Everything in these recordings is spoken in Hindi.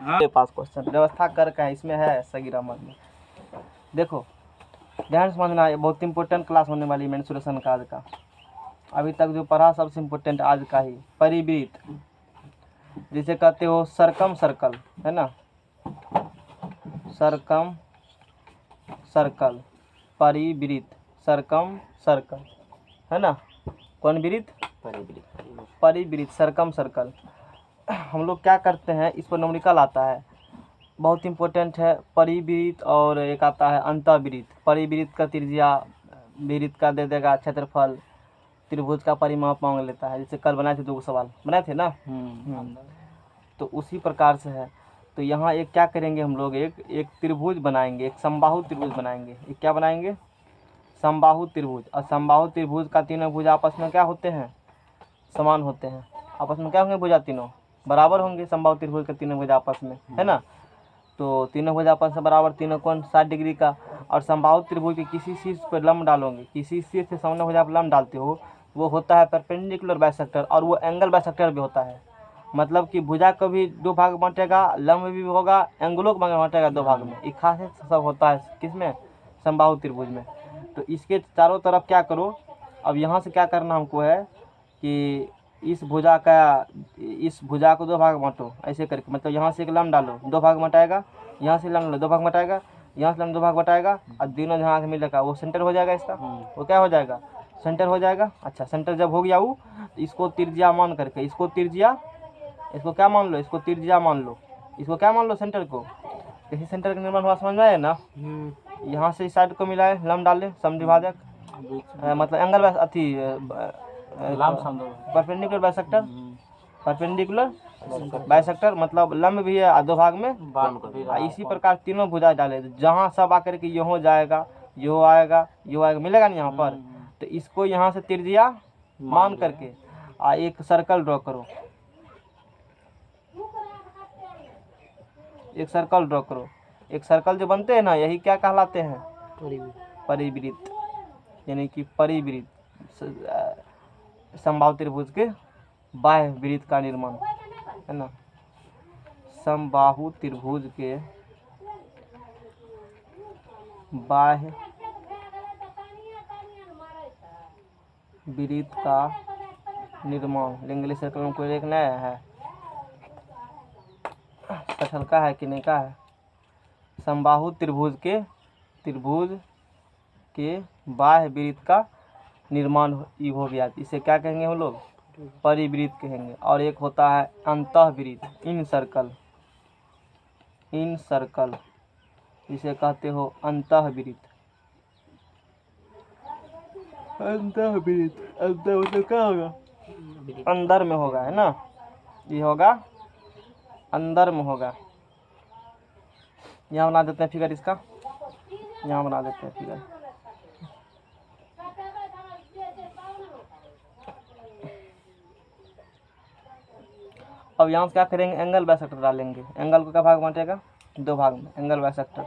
हाँ पास क्वेश्चन व्यवस्था कर का है, इसमें है सगीर अहमद में। देखो ध्यान समझना, ये बहुत इंपॉर्टेंट क्लास होने वाली है मेंस्ट्रुएशन का आज का। अभी तक जो पढ़ा सबसे इम्पोर्टेंट आज का ही परिवृत्त, जिसे कहते हो सरकम सर्कल, है ना, सरकम सर्कल, परिवृत्त, सरकम सर्कल, है ना, कौन वृत्त, परिवृत्त, सरकम सर्कल। हम लोग क्या करते हैं, इस पर न्यूमेरिकल आता है, बहुत इंपॉर्टेंट है परिवृत्त, और एक आता है अंतःवृत्त। परिवृत्त का त्रिज्या वृत्त का दे देगा क्षेत्रफल, त्रिभुज का परिमाप मांग लेता है, जैसे कल बनाए थे 2 सवाल बनाए थे ना। तो उसी प्रकार से है। तो यहाँ एक क्या करेंगे हम लोग, एक त्रिभुज बनाएंगे, एक समबाहु त्रिभुज बनाएंगे। एक क्या बनाएंगे, समबाहु त्रिभुज। और समबाहु त्रिभुज का तीनों भुजा आपस में क्या होते हैं, समान होते हैं। आपस में क्या होंगे, भुजा तीनों बराबर होंगे, समबाहु त्रिभुज के तीनों भुजा आपस में, है ना। तो तीनों भुजा आपस में बराबर, तीनों कोण 60 डिग्री का। और समबाहु त्रिभुज के किसी शीर्ष पर लंब डालोगे, किसी शीर्ष से सामने भुजा पर लंब डालते हो, वो होता है परपेंडिकुलर बाइसेक्टर, और वो एंगल बाइसेक्टर भी होता है। मतलब कि भुजा को भी 2 भाग बांटेगा, लंब भी होगा, एंगलों को बांटेगा 2 भाग में। एक खास सब होता है किसमें, समबाहु त्रिभुज में। तो इसके चारों तरफ क्या करो, अब यहाँ से क्या करना हमको है कि इस भुजा को 2 भाग बांटो ऐसे करके। मतलब यहाँ से एक लंब डालो, 2 भाग बटाएगा, यहाँ से लंब लो 2 भाग बटाएगा, यहाँ से लंब 2 भाग बटाएगा, और तीनों जहाँ से मिलेगा वो सेंटर हो जाएगा इसका। वो क्या हो जाएगा, सेंटर हो जाएगा। अच्छा, सेंटर जब हो गया वो, इसको त्रिज्या मान करके, इसको त्रिज्या, इसको क्या मान लो, इसको त्रिज्या मान लो, इसको क्या मान लो, सेंटर को। जैसे सेंटर का निर्माण हुआ, समझ में आया ना। यहाँ से इस साइड को मिलाए, लंब डाले, समद्विभाजक, मतलब एंगल अथी परपेंडिकुलर बाइसेक्टर, परपेंडिकुलर बाइसेक्टर मतलब लंब भी है 2 भाग में। इसी प्रकार तीनों भुजा डाले, जहाँ सब आकर के यो हो जाएगा, यो आएगा, यो आएगा, मिलेगा नहीं यहाँ पर। तो इसको यहाँ से त्रिज्या मान करके एक सर्कल ड्रॉ करो, एक सर्कल ड्रॉ करो। एक सर्कल जो बनते हैं ना, यही क्या कहलाते हैं, परिवृत्त, यानी कि परिवृत्त समबाहु त्रिभुज के बाह्य वृत्त का निर्माण, है ना। समबाहु त्रिभुज के बाह्य वृत्त का निर्माण। इंग्लिश सर्कल में कोई एक नया है, कठल का है कि नहीं का है। समबाहु त्रिभुज के बाह्य वृत्त का निर्माण हो गया, इसे क्या कहेंगे हम लोग, परिवृत्त कहेंगे। और एक होता है अंतःवृत्त, इन सर्कल, इन सर्कल, इसे कहते हो अंतःवृत्त। अंतःवृत्त, अंतर मतलब क्या होगा, अंदर में होगा, है ना, ये होगा अंदर में होगा। यहाँ बना देते हैं फिगर इसका, यहाँ बना देते हैं फिगर। अब यहाँ से क्या करेंगे, एंगल बाइसेक्टर डालेंगे। एंगल को क्या भाग बांटेगा, 2 भाग में, एंगल बाइसेक्टर,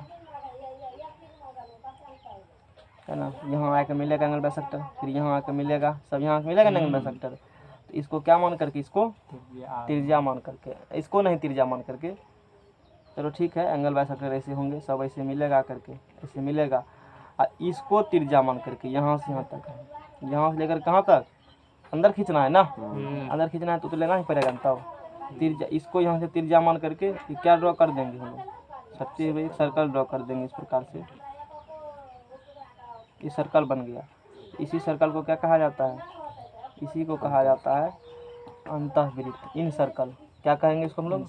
है ना। यहाँ आकर मिलेगा एंगल बाइसेक्टर, फिर यहाँ आकर मिलेगा, सब यहाँ मिलेगा ना एंगल बाइसेक्टर। तो इसको क्या मान करके, इसको त्रिज्या मान करके, इसको नहीं त्रिज्या मान करके, चलो ठीक है, एंगल बाइसेक्टर ऐसे होंगे, सब ऐसे मिलेगा करके, ऐसे मिलेगा। और इसको त्रिज्या मान करके यहाँ से यहाँ तक, यहाँ से लेकर कहाँ तक, अंदर खींचना है ना, अंदर खींचना है तो लेना ही पड़ेगा तब त्रिज्या। इसको यहाँ से त्रिज्या मान करके क्या ड्रॉ कर देंगे हम लोग, सबसे एक सर्कल ड्रॉ कर देंगे इस प्रकार से। ये सर्कल बन गया। इसी सर्कल को क्या कहा जाता है, इसी को कहा जाता है अंतःवृत्त, इन सर्कल। क्या कहेंगे इसको हम लोग,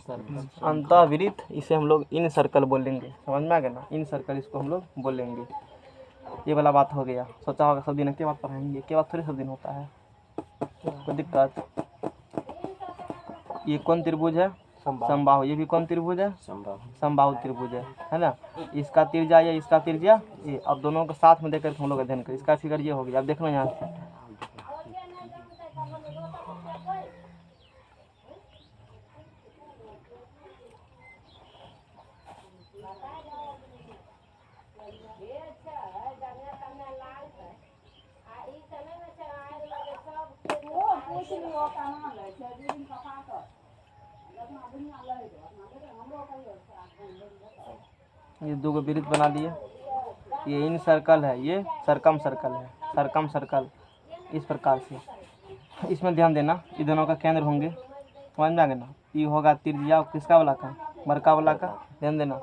अंतःवृत्त। इसे हम लोग इन सर्कल बोलेंगे, समझ में आ गया ना, इन सर्कल इसको हम लोग बोलेंगे। ये वाला बात हो गया। सोचा होगा सब दिन के बाद पढ़ाएंगे, के बाद थोड़ी सब दिन होता है, कोई दिक्कत। ये कौन त्रिभुज है, समबाहु। ये भी कौन त्रिभुज है, समबाहु त्रिभुज है ना। इसका त्रिज्या या इसका त्रिज्या ये, अब दोनों को साथ में देकर हम लोग अध्ययन करें। इसका फिगर ये हो गया, अब देखना यहाँ से, ये दो वृत्त बना दिए। ये इन सर्कल है, ये सरकम सर्कल है, सरकम सर्कल इस प्रकार से। इसमें ध्यान देना, ये दोनों का केंद्र होंगे, समझ में आ गया ना। ये होगा त्रिज्या किसका वाला का, बड़का वाला का, ध्यान देना।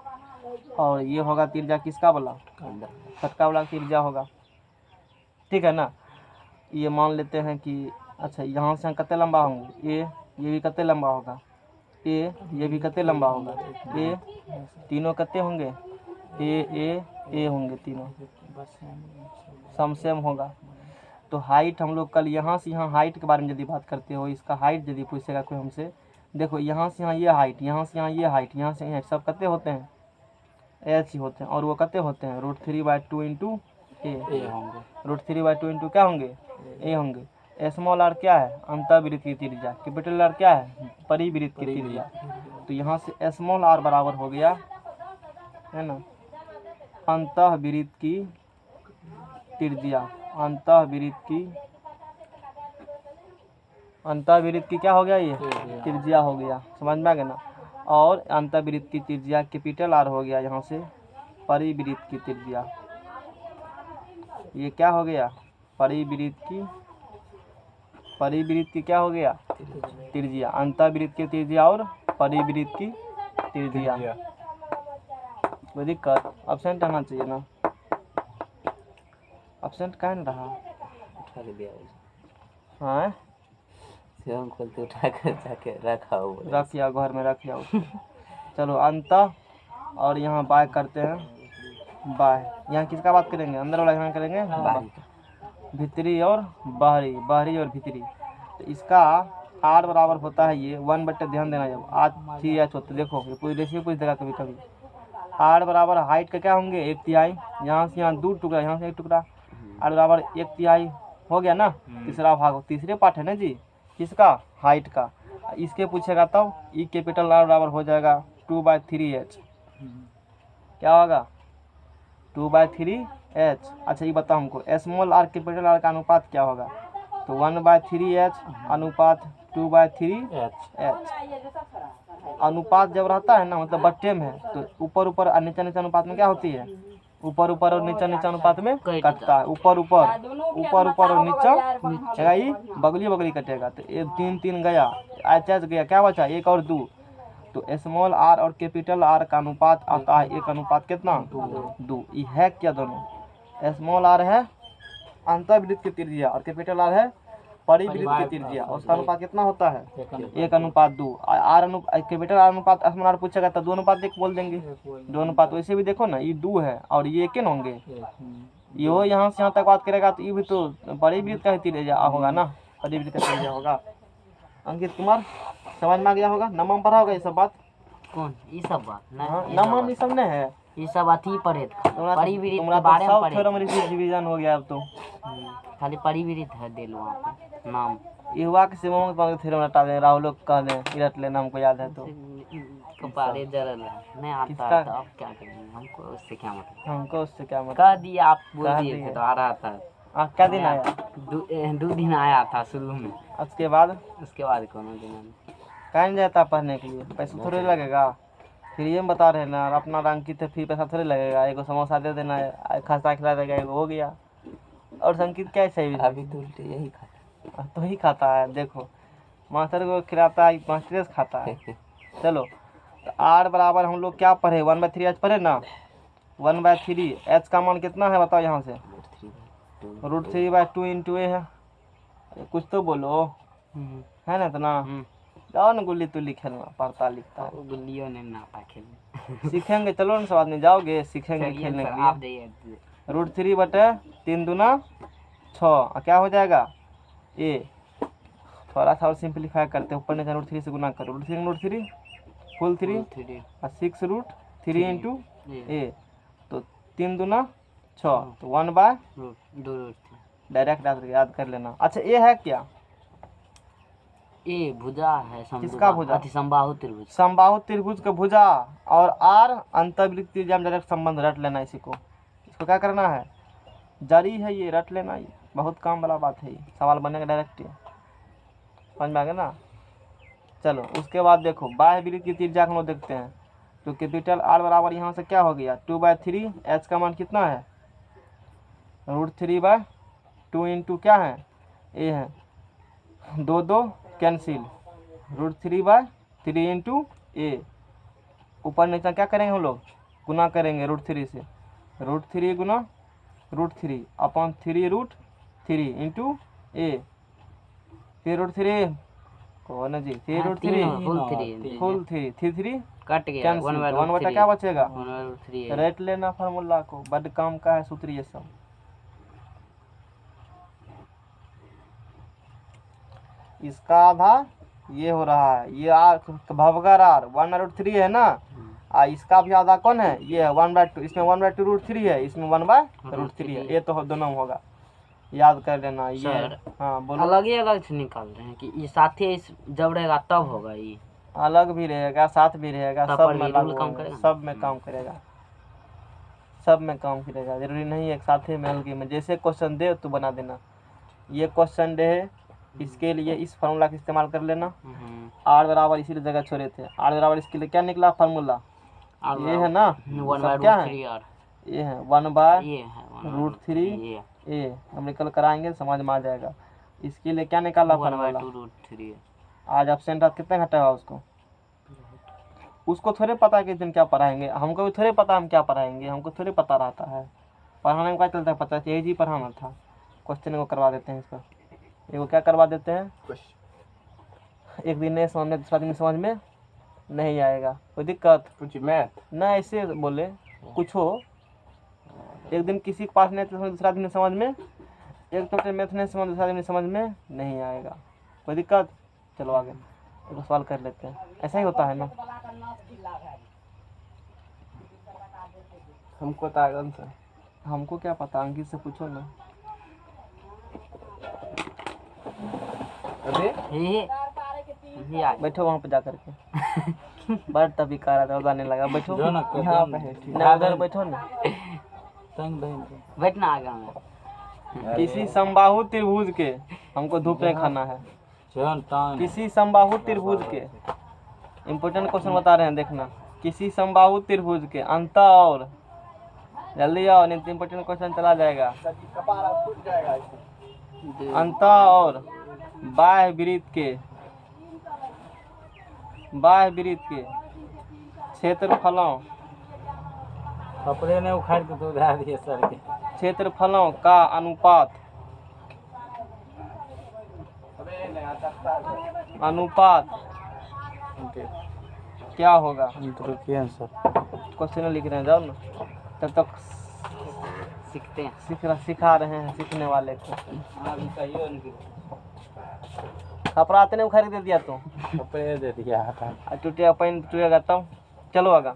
और ये होगा त्रिज्या किसका वाला, छोटका वाला त्रिज्या होगा, ठीक है ना। ये मान लेते हैं कि अच्छा यहाँ से कितने लंबा होंगे, ये भी कितने लंबा होगा, ये भी कितने लंबा होगा, ये तीनों कितने होंगे, ए होंगे तीनों, समसेम होगा। तो हाइट हम लोग कल यहाँ से यहाँ हाइट के बारे में यदि बात करते हो, इसका हाइट यदि पूछेगा कोई हमसे, देखो यहाँ से यहाँ ये हाइट, यहाँ से यहाँ ये हाइट, यहाँ से यहाँ सब कितने होते हैं, एच ही होते हैं। और वो कितने होते हैं, √3/2 इंटू ए होंगे, √3/2 इंटू क्या होंगे, ए होंगे। स्मॉल आर क्या है, अंतःवृत्त की त्रिज्या, कैपिटल आर क्या है, परिवृत्त की त्रिज्या। तो यहाँ से स्मॉल आर बराबर हो गया है ना अंतःवृत्त की त्रिज्या, अंतःवृत्त की क्या हो गया, ये त्रिज्या हो गया, समझ में आ गया ना। और अंतःवृत्त की त्रिज्या कैपिटल आर हो गया, यहाँ से परिवृत्त की त्रिज्या, ये क्या हो गया, परिवृत्त की क्या हो गया, त्रिज्या। अंतःवृत्त की त्रिज्या और परिवृत्त की त्रिज्या। कोई दिक्कत, एब्सेंट आना चाहिए ना, एब्सेंट कहाँ न रहा, उठा के दिया हाँ हम खोलते उठा कर जाके रखा हुआ, रखिया घर में रखिया। चलो अंतः, और यहाँ बाय करते हैं, बाय यहाँ किसका बात करेंगे, अंदर वाला यहाँ करेंगे, भीतरी और बाहरी, बाहरी और भीतरी। तो इसका आर बराबर होता है ये 1/, ध्यान देना, जब आज 3h होते, देखो ये पूरी रेशियो पूछ देगा कभी कभी। आर बराबर हाइट का क्या होंगे, 1/3, यहाँ से यहाँ 2 टुकड़ा, यहाँ से 1 टुकड़ा, आर बराबर 1/3 हो गया ना। तीसरा भाग, तीसरे पार्ट है ना जी, किसका, हाइट का। इसके पूछेगा तब ई कैपिटल आर बराबर हो जाएगा 2/3h, क्या होगा 2/3h। अच्छा ये बताओ हमको स्मॉल आर कैपिटल आर का अनुपात क्या होगा, तो 1/3h अनुपात 2/3h। अनुपात जब रहता है ना, मतलब बट्टे में, तो ऊपर ऊपर और नीचे नीचे अनुपात में क्या होती है, ऊपर ऊपर और नीचे नीचे अनुपात में कटता है, ऊपर ऊपर और नीचे ये बगली कटेगा। तो ये 3 गया, एच गया, क्या बचा 1 और 2। तो स्मॉल आर और कैपिटल आर का अनुपात आता है 1 अनुपात कितना, 2। ये है क्या, दोनों स्मॉल आर है अंतःवृत्त की त्रिज्या और कैपिटल आर है परिवृत्त की त्रिज्या, उसका अनुपात कितना होता है 1:2। आर कैपिटल आर अनुपात स्मॉल आर पूछेगा तो 2:1 बोल देंगे, 2 वैसे भी देखो ना, ये 2 है और ये 1 होंगे। ये यहाँ से यहाँ तक बात करेगा तो ये भी तो परिवृत्त का ही त्रिज्या होगा ना, परिवृत्त का त्रिज्या होगा। अंकित कुमार समझ में आ गया होगा, नमम पढ़ा होगा ये सब बात, कौन ये सब बात नमम ये सब नहीं है, ये सब अथी पढ़े परिवृत्त के बारे में पढ़े, डिवीजन हो गया अब तो, खाली परिवृत्त है दिल वहाँ पे नाम। युवा के सिमों में थ्योरम हटा दें, राहुल कह दें रट लेना, हमको याद है तो कपारे जरल है, नहीं आता है तो अब क्या करेंगे, हमको उससे क्या मतलब, हमको उससे क्या मतलब, कह दिया आप बोल दिए थे तो आ रहा था। क्या दिन आया, 2 दिन आया था शुरू में, उसके बाद कौन दिन कहीं जाता पढ़ने के लिए, पैसा थोड़े लगेगा, फिर ये बता रहे ना, अपना अंकित है फिर पैसा थोड़े लगेगा, एगो समोसा दे देना, खस्ता खिला देगा, एगो हो गया। और संकित क्या चाहिए, अभी तो उल्टे यही खाता, तो ही खाता है, देखो मास्टर को खिलाता है, मास्टर से खाता है। चलो तो आर बराबर हम लोग क्या पढ़े, 1/3h पढ़े ना, 1/3 h का मान कितना है बताओ, यहाँ से √3/2 इंटू ए है, कुछ तो बोलो है ना, इतना जाओ ना गुल्ली तुल्ली खेलना, पढ़ता लिखता है, गुल्लियों ने नापा खेलने सीखेंगे, चलो ना सब आदमी जाओगे सीखेंगे खेलने के लिए। √3/3 दूना 6, क्या हो जाएगा ए, थोड़ा सा और सिंप्लीफाई करते, ऊपर नीचे √3 से गुना करो, √3 फुल 3 और 6√3 इंटू ए, तो 3 दूना 6, तो 1/2 डायरेक्ट याद कर लेना। अच्छा ए है क्या, ए भुजा है, किसका भुजा, समबाहु त्रिभुज, समबाहु त्रिभुज का भुजा, और आर अंतःवृत्त त्रिज्या में डायरेक्ट संबंध रट लेना, इसी को, इसको क्या करना है, जारी है ये, रट लेना, ये बहुत काम वाला बात है, ये सवाल बनेगा डायरेक्ट, समझ में आ गया ना। चलो उसके बाद देखो बाह्य वृत्त की त्रिज्या हम लोग देखते हैं, तो कैपिटल आर बराबर यहाँ से क्या हो गया 2/3, एच का मान कितना है √3/2 इंटू क्या है ए है, 2 कैंसिल, √3/3 इंटू ए, ऊपर नीचे क्या करेंगे हम लोग गुना करेंगे √3 से, √3 गुना √3 अपॉन 3√3 इंटू ए, 3√3 कौन है जी 3√3 फुल 3 कट गया कैंसिल, 1/√3 1 बटा क्या बचेगा 1/√3 है। रेट लेना फार्मूला को, बड काम का है सूत्र ये सब। इसका आधा ये हो रहा है, ये आर भवगर आर 1/√3 है ना, इसका भी आधा कौन है ये है 1/2, इसमें 1/2√3 है, इसमें 1/√3 है, ये तो दोनों होगा, याद कर लेना ये। सर, हाँ बोलो। अलग ही अलग से निकाल रहे हैं कि ये साथ ही जब रहेगा तब होगा ये अलग भी रहेगा साथ भी रहेगा, तब सब पर में भी लागू रूल काम होगा, करेगा। सब में काम करेगा, सब में काम करेगा, जरूरी नहीं है एक साथ ही में अलग में। जैसे क्वेश्चन दे तो बना देना, ये क्वेश्चन दे है इसके लिए इस फार्मूला का इस्तेमाल कर लेना, आर बराबर इसीलिए जगह छोड़े थे, आर बराबर इसके लिए क्या निकला फार्मूला ये है ना, सब क्या है ये है 1/√3 ए, हम निकल कर आएंगे समझ में आ जाएगा। इसके लिए क्या निकाला फार्मूला, 1/2√3 आज एब्सेंट रात कितने घंटा हुआ उसको थोड़े पता है कि इस दिन क्या पढ़ाएंगे, हमको भी थोड़े पता हम क्या पढ़ाएंगे, हमको थोड़े पता रहता है, पढ़ाने में क्या चलता है पता है यही जी पढ़ाना था। क्वेश्चन को करवा देते हैं, इसका एगो क्या करवा देते हैं, एक दिन नहीं समझ में दूसरा दिन समझ में नहीं आएगा, कोई दिक्कत कुछ मैथ ना, ऐसे बोले कुछ हो, एक दिन किसी के पास नहीं तो दूसरा दिन समझ में, एक तो मैथ नहीं समझ दूसरा दिन समझ में नहीं आएगा, कोई दिक्कत। चलो आगे एक सवाल कर लेते हैं, ऐसा ही होता है ना। हमको तो आगन से हमको क्या पता, अंकित से पूछो ना। अरे ये आ बैठो वहाँ पे जा करके बड़ तभी कार आता उदाने लगा, बैठो जो ना यहाँ पे है, ना उधर बैठो ना। बैठना आगे में किसी समबाहु त्रिभुज के, हमको धूप में खाना है, किसी समबाहु त्रिभुज के, इम्पोर्टेंट क्वेश्चन बता रहे हैं देखना, किसी समबाहु त्रिभुज के अंत और, जल्दी आओ नहीं तो इम्पोर्टेंट क्वेश्चन चला जाएगा, अंत और बाह्य वृत्त के क्षेत्रफलों, कपड़े ने उखाड़ के तो उधार दिए सर के, क्षेत्रफलों का अनुपात क्या होगा। रुकिए सर, क्वेश्चन लिख रहे हैं, जाओ ना तब तक सीखते हैं। सिखा रहे हैं सीखने वाले को। कपड़ा आते नहीं उखाड़ के दे दिया तो कपड़े दे दिया हटा टूटिया पानी टूटेगा तब। चलो आगा,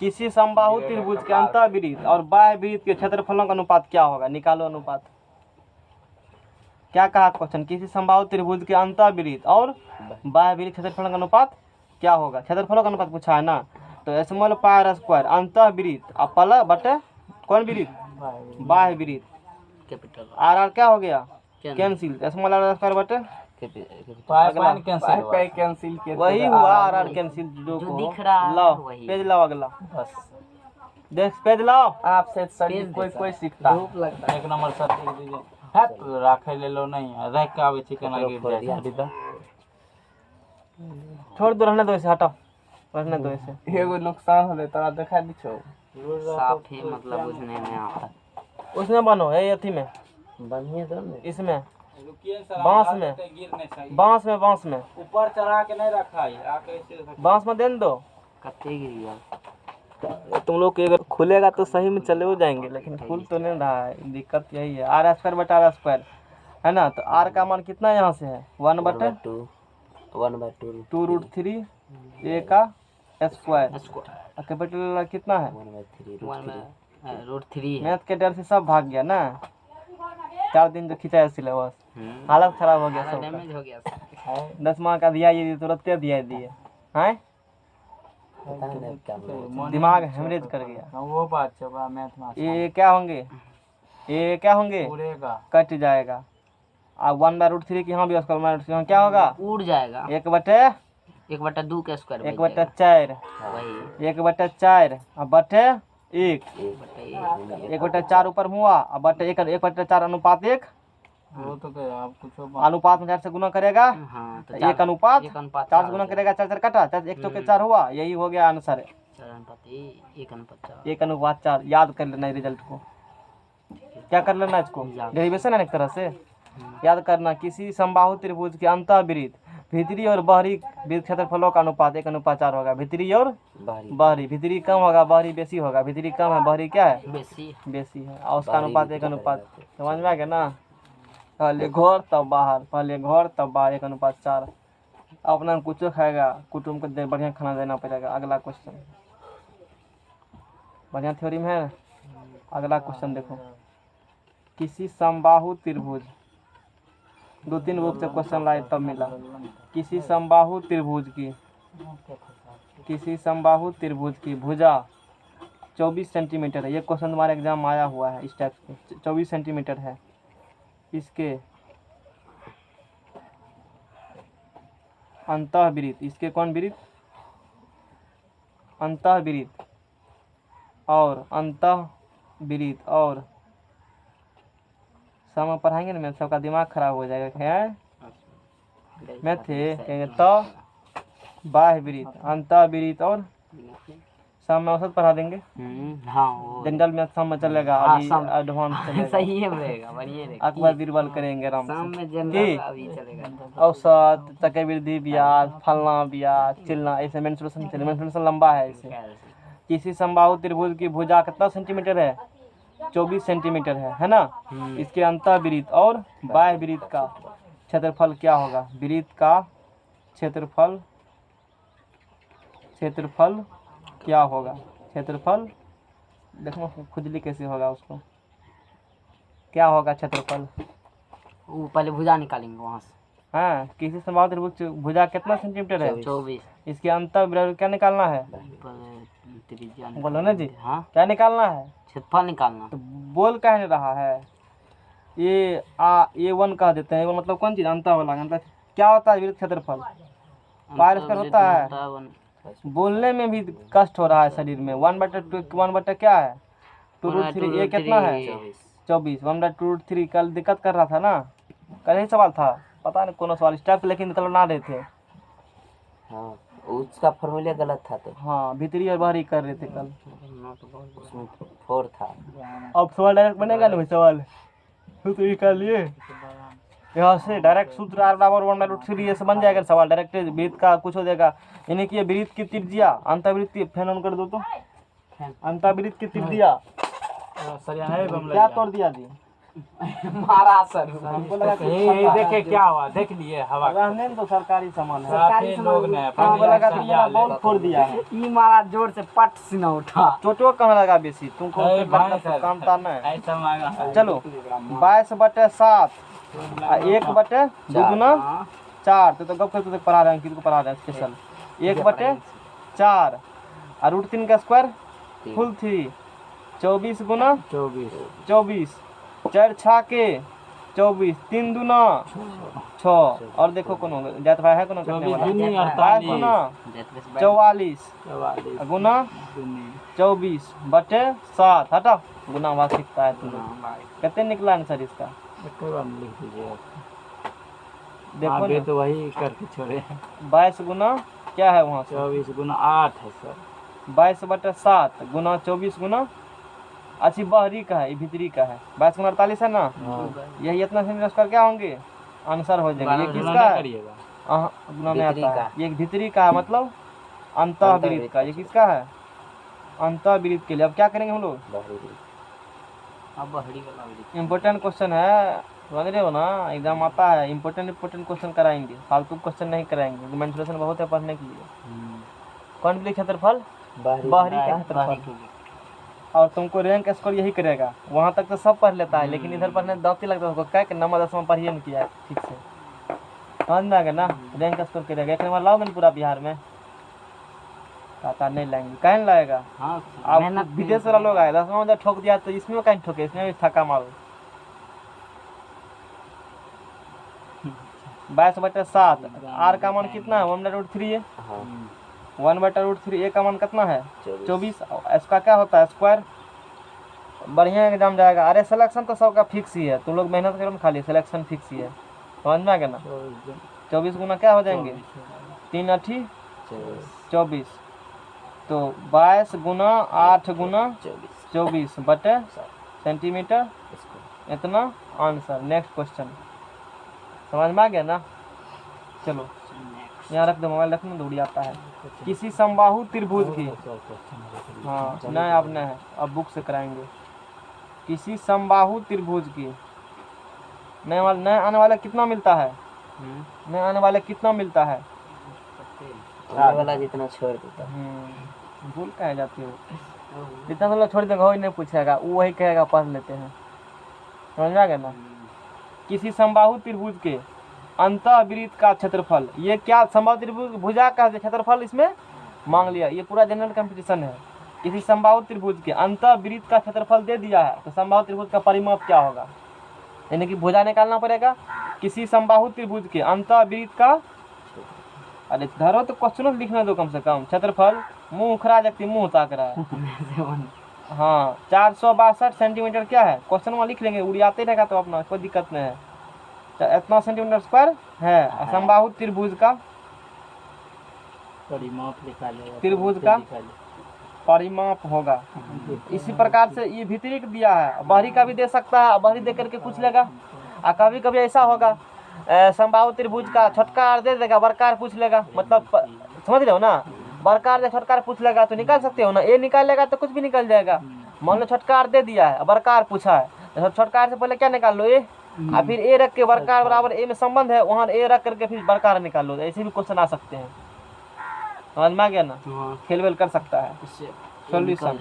किसी समबाहु त्रिभुज के अंतःवृत्त और बाह्य वृत्त के क्षेत्रफलों का अनुपात क्या होगा, निकालो अनुपात। क्या कहा क्वेश्चन, किसी समबाहु त्रिभुज के अंतःवृत्त और बाह्य वृत्त क्षेत्रफलों का अनुपात क्या होगा, क्षेत्रफलों का अनुपात पूछा है ना, तो स्मॉल पायर स्क्वायर अंतःवृत्त और पल बटे कौन वृत्त बाह्य वृत्त, कैपिटल आर आर क्या हो गया कैंसिल, स्मॉल आर स्क्वायर बटे कैंसिल के वही हुआ आर आर कैंसिल, जो दिख रहा है लाओ वही। पेज लाओ अगला, बस देख पेज लाओ। आपसे सर कोई सीखता धूप लगता है। एक नंबर सर लिख दीजिए, हट राखे ले लो नहीं रख के आवे चिकन गिर जाए, छोड़ दो, रहने दो ऐसे, हटाओ रहने दो ऐसे। एगो नुकसान होले तोरा देखा दी छौ साफ ही मतलब बुझने में आता है। उसमें बनो है अथी में, बनिए दो ने इसमें रुकिए सर, बांस में, गिर नहीं चाहिए, बांस में ऊपर चढ़ा के नहीं रखा है, आके ऐसे बांस में देन दो। कत्ते गिर गया। तुम लोग के अगर खुलेगा तो सही में चले हो जाएंगे, लेकिन खुल तो नहीं रहा है, दिक्कत यही है। आर स्क्वायर बटा आर स्क्वायर है ना, तो आर का मान कितना यहाँ से है 1/2 2√3 ए का स्क्वायर, और कैपिटल कितना है 1/√3 मैथ के डर से सब भाग गया ना, 4 दिन जो खिंचाया सिलेबस, हालत खराब हो गया सब डैमेज हो गया सर। 10वां का दिया ये तुरंत दिया दिए हैं, दिमाग हेमरेज कर गया। वो बात है बा मैथ में ये क्या होंगे, ये क्या होंगे पूरे का कट जाएगा, और 1/√3 की यहाँ भी स्क्वायर 1/√3 क्या होगा उड़ जाएगा। 1/√3 1/2 का स्क्वायर 1/4 वही 1/4 अब बटे 1 1/1 1/4 ऊपर हुआ अब बटे 1/4 अनुपात 1 वो तो क्या आप कुछ अनुपात में 4 से गुना करेगा हाँ तो 1 अनुपात 1/4 4 से गुना करेगा 4 4 कटा 4 1 चौके 4 हुआ यही हो गया आंसर 1/4 1/4 याद कर लेना रिजल्ट को क्या कर लेना इसको डेरिवेशन है एक तरह से याद करना किसी समबाहु त्रिभुज के अंतःवृत्त भीतरी और बाहरी वृत्त क्षेत्रफलों का अनुपात 1/4 होगा भीतरी और बाहरी भीतरी कम होगा बाहरी बेसी होगा भीतरी कम है बाहरी क्या है बेसी है और उसका अनुपात 1 अनुपात समझ में आ गया ना पहले घर तब बाहर पहले घर तब बाहर 1/4 अपना कुछ खाएगा कुटुम्ब को बढ़िया खाना देना पड़ेगा अगला क्वेश्चन बढ़िया थ्योरी में है अगला क्वेश्चन देखो किसी समबाहु त्रिभुज 2-3 बुक से क्वेश्चन लाए तब मिला किसी समबाहु त्रिभुज की भुजा 24 सेंटीमीटर है ये क्वेश्चन तुम्हारे एग्जाम में आया हुआ है इस टाइप से 24 सेंटीमीटर है इसके अंतःवृत्त इसके कौन वृत्त अंतःवृत्त और अंतःवृत्त और समय पढ़ाएंगे ना मैथ सबका दिमाग खराब हो जाएगा क्या मैथ कहेंगे तो बाह्य वृत्त अंतःवृत्त और समय औसत पढ़ा देंगे हाँ वो जनरल मैथ सब में चलेगा हाँ, अभी सब- एडवांस चलेगा सही है रहेगा बढ़िया रहेगा अकबर बीरबल करेंगे आराम शाम से में जनरल अभी चलेगा औसत चक्रवृद्धि ब्याज फलना ब्याज चिलना ऐसे मेंस्ट्रुएशन लंबा है ऐसे किसी समबाहु त्रिभुज की भुजा कितना सेंटीमीटर है 24 सेंटीमीटर है ना इसके अंतःवृत्त और बाह्य वृत्त का क्षेत्रफल क्या होगा वृत्त का क्षेत्रफल क्या होगा क्षेत्रफल देखो खुजली कैसे होगा उसको क्या होगा क्षेत्रफल वो पहले भुजा निकालेंगे वहाँ से हाँ किसी समबाहु त्रिभुज की भुजा कितना सेंटीमीटर है 24 इसके अंतःवृत्त क्या निकालना है त्रिज्या बोलो ना जी हाँ क्या निकालना है क्षेत्रफल निकालना तो बोल कह नहीं रहा है A1 कह देते हैं वो मतलब कौन चीज अंतर वाला अंतर क्या होता है वृत्त क्षेत्रफल पार स्क्वायर होता है बोलने में भी कष्ट हो रहा है शरीर में 1/2 क्या है 2√3 ये कितना है 24 1/2√3 कल दिक्कत कर रहा था ना कल ही सवाल था पता नहीं कौन सवाल स्टेप लेकिन निकल ना रहे थे हाँ उसका फॉर्मूला गलत था तो हाँ भीतरी और बाहरी कर रहे थे कल उसमें 4 था अब सवाल डायरेक्ट बनेगा ना भाई सवाल सूत्र निकाल लिए यहाँ से डायरेक्ट सूत्र r बराबर 1/√3 ये से बन जाएगा सवाल डायरेक्ट वृत्त का कुछ हो जाएगा यानी कि ये वृत्त की त्रिज्या अंतःवृत्त की फैन ऑन कर दो तो अंतःवृत्त की त्रिज्या क्या तोड़ दिया जी मारा सर हमको लगा कि देखे क्या हुआ देख लिए हवा रहने तो सरकारी सामान है काफी लोग ने हमको लगा कि मेरा बॉल फोड़ दिया है ई मारा जोर से पट सीना उठा चोटो कहाँ लगा बेसी तुमको अरे भाई लगता सर। काम था ना ऐसा मांगा चलो 22/7 1/2 4 तो गप करते पढ़ा रहे हैं किनको पढ़ा रहे हैं स्पेशल 1/4 और √3 का स्क्वायर फुल 3 24 गुना 24 4 6 के 24 3 दूना 6 और देखो कौन होगा जात भाई है कौन करने वाला 22 गुना 44 गुना 24/7 हटा गुना भाग सीखता है तुम्हें कितने निकला आंसर इसका देखो ना तो वही करके छोड़े 22 गुना क्या है वहाँ से 24 गुना 8 है सर 22/7 गुना 24 गुना अच्छी बाहरी का है ये भीतरी का है 22 गुना 48 है ना यही इतना सेंटीमीटर स्क्वायर क्या होंगे आंसर हो जाएंगे ये किसका है गुना नहीं आता है ये भीतरी का है मतलब अंतःवृत्त का ये किसका है अंतःवृत्त के लिए अब क्या करेंगे हम लोग अब बहरी वाला इम्पोर्टेंट क्वेश्चन है समझ रहे हो ना एग्जाम आता है इम्पोर्टेंट क्वेश्चन कराएंगे फालतू क्वेश्चन नहीं कराएंगे मेंसुरेशन बहुत है पढ़ने के लिए कौन भी क्षेत्रफल बाहरी का क्षेत्रफल और तुमको रैंक स्कोर यही करेगा वहाँ तक तो सब पढ़ लेता है लेकिन इधर पढ़ने दौती लगता है उसको क्या कि 9 10 पढ़िए नहीं किया ठीक से समझ में आ गया ना रैंक स्कोर करेगा एक नंबर लाओगे ना पूरा बिहार में कहता नहीं लाएंगे कहीं नहीं लाएगा हाँ आप विदेश वाला लोग आए 10वां जब ठोक दिया तो इसमें कहीं ठोके इसमें भी थका मारो 22/7। आर का मान कितना है 1/√3 है। हाँ 1/√3 ए का मान कितना है 24 24। इसका क्या होता है स्क्वायर। बढ़िया एग्जाम जाएगा। अरे सिलेक्शन तो सबका फिक्स ही है, तुम लोग मेहनत करो ना, खाली सिलेक्शन फिक्स ही है, समझ में आ गया ना। 24 गुना क्या हो जाएंगे 3 8 24। तो 22 गुना 8 गुना 24 बटे सेंटीमीटर, इतना आंसर। नेक्स्ट क्वेश्चन समझ में आ गया ना। चलो यहाँ रख दो, मोबाइल रखना, दूरी आता है। किसी समबाहु त्रिभुज की, हाँ नहीं अब नहीं है, अब बुक से कराएंगे। किसी समबाहु त्रिभुज की नए आने वाला कितना मिलता है, नए आने वाले कितना मिलता है। आगे वाला जितना छोड़ देता भूल कहे जाती हो, जितना तो लोग छोड़ देगा वही नहीं पूछेगा, वो वही कहेगा पढ़ लेते हैं, समझ में आ गया ना। किसी समबाहु त्रिभुज के अंतःवृत्त का क्षेत्रफल, ये क्या समबाहु त्रिभुज भुजा का क्षेत्रफल इसमें मांग लिया, ये पूरा जनरल कंपटीशन है। किसी समबाहु त्रिभुज के अंतःवृत्त का क्षेत्रफल दे दिया है, तो समबाहु त्रिभुज का परिमाप क्या होगा, यानी कि भुजा निकालना पड़ेगा। किसी समबाहु त्रिभुज के अंतःवृत्त का, अरे धरो तो क्वेश्चन लिखने दो कम से कम। क्षेत्रफल, मुंह उखड़ा व्यक्ति मुंह ताक रहा है। हाँ 462 सेंटीमीटर क्या है, क्वेश्चन में लिख लेंगे, उड़ियाते रहेगा तो अपना कोई दिक्कत नहीं है। इतना सेंटीमीटर स्क्वायर है। समबाहु त्रिभुज का परिमाप निकाले, त्रिभुज का परिमाप होगा। इसी प्रकार से ये भीतरी का दिया है, बाहरी का भी दे सकता है, बाहरी दे करके पूछ लेगा। और कभी कभी ऐसा होगा समबाहु त्रिभुज का छोटका आर दे देगा, बड़का आर पूछ लेगा, मतलब समझ रहे हो ना। बड़का आर छोटका आर पूछ लेगा तो निकाल सकते हो ना, ए निकालेगा तो कुछ भी निकल जाएगा। मान लो छोटका आर दे दिया है, बड़का आर पूछा है, तो छोटका आर से पहले क्या निकाल लो ए, और फिर ए रख के बड़का आर बराबर ए में संबंध है, वहाँ ए रख करके फिर बड़का आर निकाल लो। ऐसे भी क्वेश्चन आ सकते हैं, समझ में आ गया ना। खेल वेल कर सकता है। सॉल्यूशन,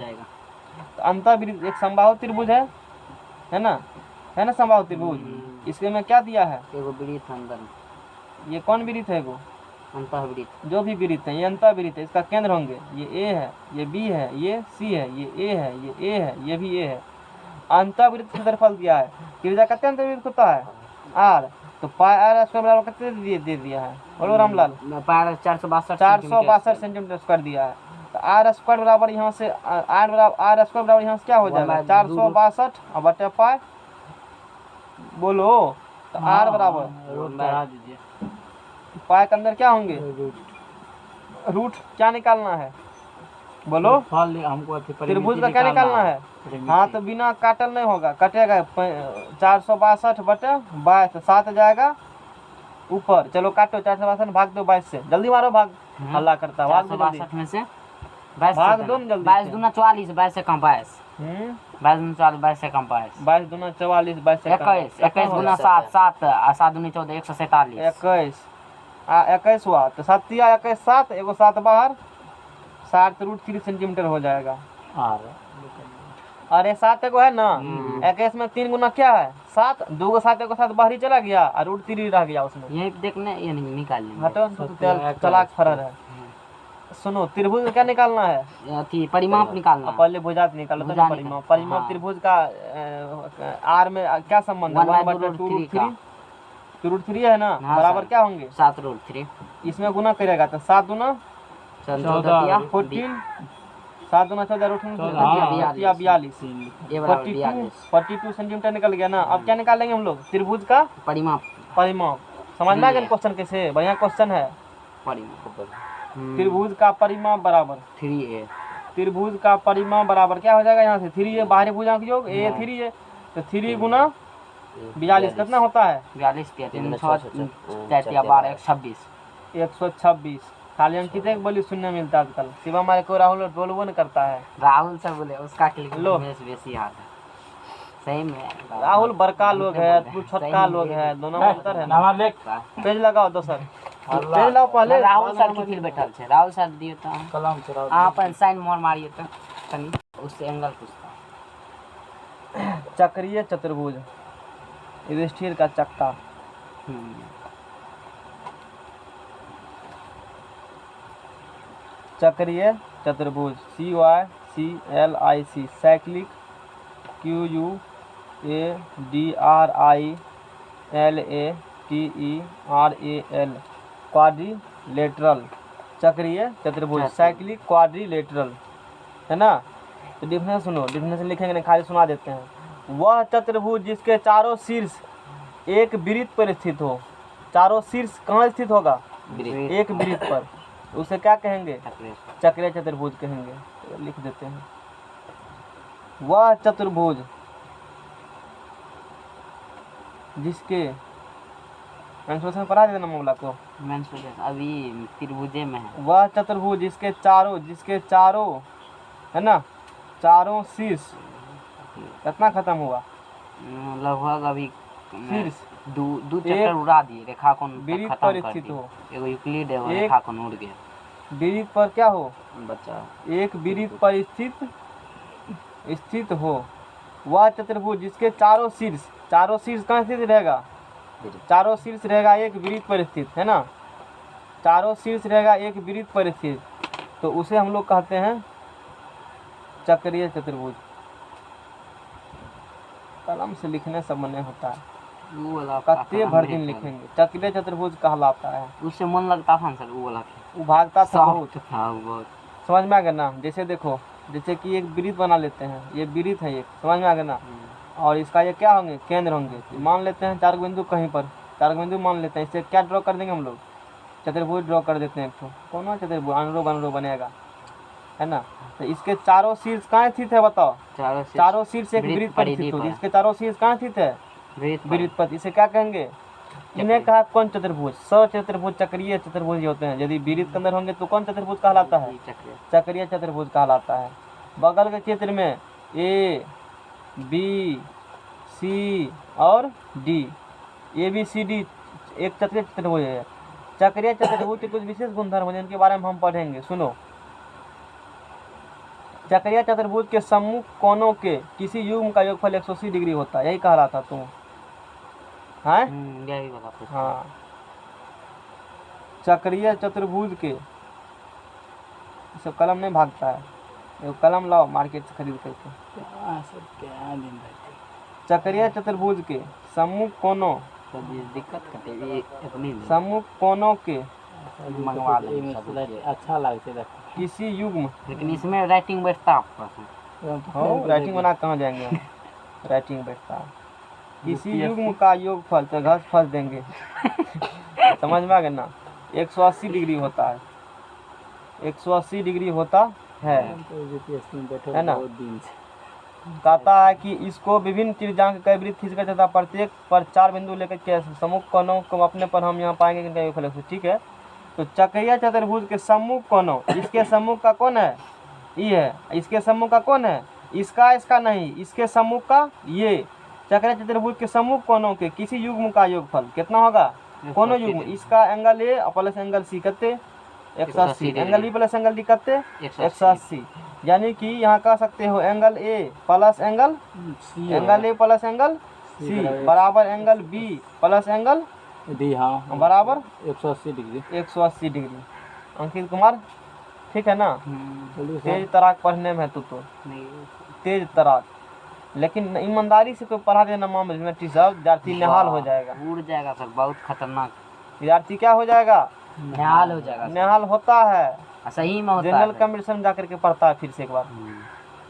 तो अंतःवृत्त एक समबाहु त्रिभुज है ना, है ना समबाहु त्रिभुज। इसके में क्या दिया है, एगो वृत्त अंदर, ये कौन वृत्त है, एगो अंतःवृत्त, जो भी वृत्त है ये अंतःवृत्त है। इसका केंद्र होंगे, ये ए है, ये बी है, ये सी है, ये ए है, ये ए है, ये भी ए है। अंतःवृत्त क्षेत्रफल दिया है, त्रिभुजा कितने अंतःवृत्त होता है आर, तो पाई आर स्क्वायर बराबर कितने दे दिया है, बोलो रामलाल 462 सेंटीमीटर स्क्वायर दिया है। तो आर स्क्वायर बराबर यहाँ से आर स्क्वायर बराबर यहाँ से क्या हो जाएगा 462 और बटे पाई, बोलो। तो आर बराबर पाई के अंदर क्या होंगे रूट, क्या निकालना है बोलो, हमको त्रिभुज का क्या निकालना है। हाँ तो बिना काटल नहीं होगा, कटेगा 462 बटे 22, 7 जाएगा ऊपर। चलो काटो 462 भाग दो 22 से, जल्दी मारो भाग, हल्ला करता भाग दो जल्दी, 462 में से भाग दो जल्दी। 22 दूना 44, 22 से कम 22, 22 दूना 44, 22 से कम 22, 22 दूना 44, 22 से 21, 21 गुना 7, 7 और 7 दूनी 14, 147, 21 21 हुआ तो 7 या 21 7, एगो 7 बाहर, 7√3 सेंटीमीटर हो जाएगा। अरे 7 एगो है ना, 21 में 3 गुना क्या है 7, 2 को 7 एगो 7 बाहरी चला गया और √3 रह गया उसमें। यही देखने ये नहीं निकाल लेंगे। हटो तो चलाक फरर है। सुनो त्रिभुज का क्या निकालना है, अथी परिमाप निकालना। पहले भुजा निकालो तो परिमाप। परिमाप त्रिभुज का आर में क्या संबंध है, 1/√3 है ना, बराबर क्या होंगे 7√3, इसमें गुना करेगा तो 7 दूना 14, 14, 7 दूना 14, 42, 42 सेंटीमीटर निकल गया ना। अब क्या निकालेंगे हम लोग, त्रिभुज का परिमाप। समझ में आ गया क्वेश्चन कैसे, बढ़िया क्वेश्चन है। त्रिभुज का परिमाप बराबर 3a, त्रिभुज का परिमाप बराबर क्या हो जाएगा, यहाँ से 3a बाहरी भुजांक योग a 3 है, तो 3 गुना 42 कितना होता है 42, 3, 6, 12, 126, 126। खाली हम कितने बोली सुनने मिलता है आजकल, शिवा हमारे को राहुल बोलबो न करता है। राहुल से बोले उसका क्लिक लो बेसी आता है, सही में राहुल बड़का लोग है, तू छोटका लोग है, दोनों में अंतर है ना। पेज लगाओ दोसर, पेज लाओ पहले। राहुल सर की फिर बैठल छे, राहुल सर दियो तो कलम से आप अपन साइन मोहर मारिए तो तनी उससे एंगल पूछता। चक्रीय चतुर्भुज, युधिष्ठिर का चक्का। चक्रीय चतुर्भुज CYCLIC, cyclic QUADRILAC TERAL quadrilateral, चक्रीय चतुर्भुज, साइक्लिक क्वाड्रिलेटरल, है ना। तो डिफिनेशन सुनो, डिफिनेशन लिखेंगे नहीं, खाली सुना देते हैं। वह चतुर्भुज जिसके चारों शीर्ष एक वृत्त पर स्थित हो। चारों शीर्ष कहाँ स्थित होगा? एक वृत्त पर, उसे क्या कहेंगे? चक्रीय चतुर्भुज कहेंगे। तो लिख देते हैं, वह चतुर्भुज जिसके मेंसुरेशन पढ़ा देना मामला को, मेंसुरेशन अभी त्रिभुजे में है। वह चतुर्भुज जिसके चारों है ना, चारों शीर्ष कितना खत्म हुआ? लगभग अभी शीर्ष दो चक्कर उड़ा दिए, रेखाकोण वृत्त खत्म पर कर स्थित दिए। हो। एगो यूक्लिड है, वो एक- रेखाकोण उड़ गया। वृत्त पर क्या हो? बच्चा एक वृत्त पर स्थित हो। वह चतुर्भुज जिसके चारों शीर्ष कहाँ स्थित रहेगा? चारों शीर्ष रहेगा एक वृत्त पर स्थित, है ना। चारों शीर्ष रहेगा एक वृत्त पर स्थित, तो उसे हम लोग कहते हैं चक्रीय चतुर्भुज। कलम से लिखने से मन होता है, वो वाला कत्ते भर दिन लिखेंगे। चक्रीय चतुर्भुज कहलाता है। उससे मन लगता था ना सर, वो वाला वो भागता था बहुत, सॉफ्ट था वो बहुत। समझ में आ गया ना। जैसे देखो, जैसे कि एक वृत्त बना लेते हैं, ये वृत्त है एक, समझ में आ गया ना। और इसका ये क्या होंगे? केंद्र होंगे। मान लेते हैं 4 बिंदु कहीं पर, 4 बिंदु मान लेते हैं। इससे क्या ड्रॉ कर देंगे हम लोग? चतुर्भुज ड्रॉ कर देते हैं एक तो। कौन चतुर्भुज? अनुरूप बनेगा, है ना। तो इसके चारों शीर्ष कहाँ स्थित है बताओ? चारों शीर्ष एक वृत्त पर स्थित हो। इसके चारों शीर्ष कहाँ स्थित है? वृत्त पर। इसे क्या कहेंगे? इन्हें कहा कौन चतुर्भुज? सचतुर्भुज, चक्रीय चतुर्भुज होते हैं। यदि वृत्त के अंदर होंगे तो कौन चतुर्भुज कहलाता है? चक्रीय चतुर्भुज कहलाता है। बगल के चित्र में A, B, C और D, ABCD एक चक्रीय चतुर्भुज है। चक्रीय चतुर्भुज के कुछ विशेष गुणधर्म हैं जिनके बारे में हम पढ़ेंगे। सुनो, चक्रीय चतुर्भुज के सम्मुख कोनों के किसी युग्म का योगफल 180 डिग्री होता है। यही कह रहा था तुम, हाँ? यही वाला प्रश्न। हाँ, चक्रीय चतुर्भुज के, सब कलम नहीं भागता है, एक कलम लाओ मार्केट से खरीद करके। चक्रीय चतुर्भुज के सम्मुख कोनों, दिक्कत करते ये अपनी सम्मुख कोनों के मंगवा दे। अच्छा लगते है। किसी युग्म, लेकिन इसमें राइटिंग बैठता आपका? हो राइटिंग बना कहाँ जाएंगे हम? राइटिंग बैठता है। किसी युग्म का योगफल, तो घस फंस देंगे। समझ में आ गया ना। 180 डिग्री होता है, 180 डिग्री होता है ना। कहता है कि इसको विभिन्न त्रिज्याङ्क का वृत्त खींचकर तथा प्रत्येक पर 4 बिंदु लेकर के सम्मुख कोनों को अपने पर हम यहाँ पाएंगे कि इनका योगफल 180, ठीक है। तो चक्रीय चतुर्भुज के सम्मुख कोनों, इसके सम्मुख का कौन है? ये है। इसके सम्मुख का कौन है? इसका नहीं, इसके सम्मुख का ये। चक्रीय चतुर्भुज के सम्मुख कोनों के किसी युग्म का योगफल कितना होगा? कोनो युग्म, इसका एंगल ए प्लस एंगल सी कितने? 180। Angle b plus angle d कितने? 180। यानी कि यहाँ कह सकते हो एंगल ए प्लस एंगल सी बराबर angle b plus angle d, हाँ, बराबर 180 डिग्री। 180 डिग्री। अंकित कुमार, ठीक है ना। तेज तराक पढ़ने में तो तेज तराक, लेकिन ईमानदारी से कोई पढ़ा देना मामले में टीचर, विद्यार्थी निहाल हो जाएगा। उड़ जाएगा सर, बहुत खतरनाक। विद्यार्थी क्या हो जाएगा? निहाल हो जाएगा। निहाल होता है, सही में होता है। जनरल कंपटीशन जा करके पढ़ता है फिर से एक बार।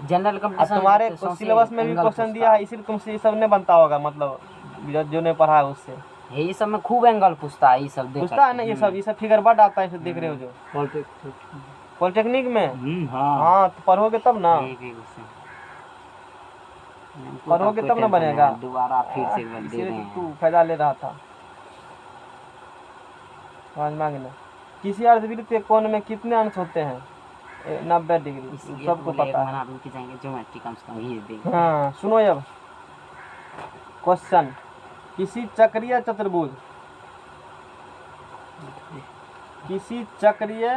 जनरल कंपटीशन तुम्हारे सिलेबस में भी क्वेश्चन दिया है, इसीलिए तुमसे ये सब नहीं बनता होगा, मतलब जो ने पढ़ा है उससे। ये सब में खूब एंगल पूछता है, ये सब पूछता है ना। ये सब फिगर बढ़ आता है, देख रहे हो जो पॉलिटेक्निक में। हाँ, तो पढ़ोगे तब ना, पढ़ोगे तब ना बनेगा। दोबारा फिर से दे इसीलिए रहे हैं। तू फायदा ले रहा था। समझ में आ गया ना। किसी अर्धवृत्त के कोण में कितने अंश होते हैं? 90 डिग्री, सबको पता है। ज्योमेट्री कम से कम ही देंगे। हाँ, सुनो अब क्वेश्चन। किसी चक्रीय चतुर्भुज, किसी चक्रीय,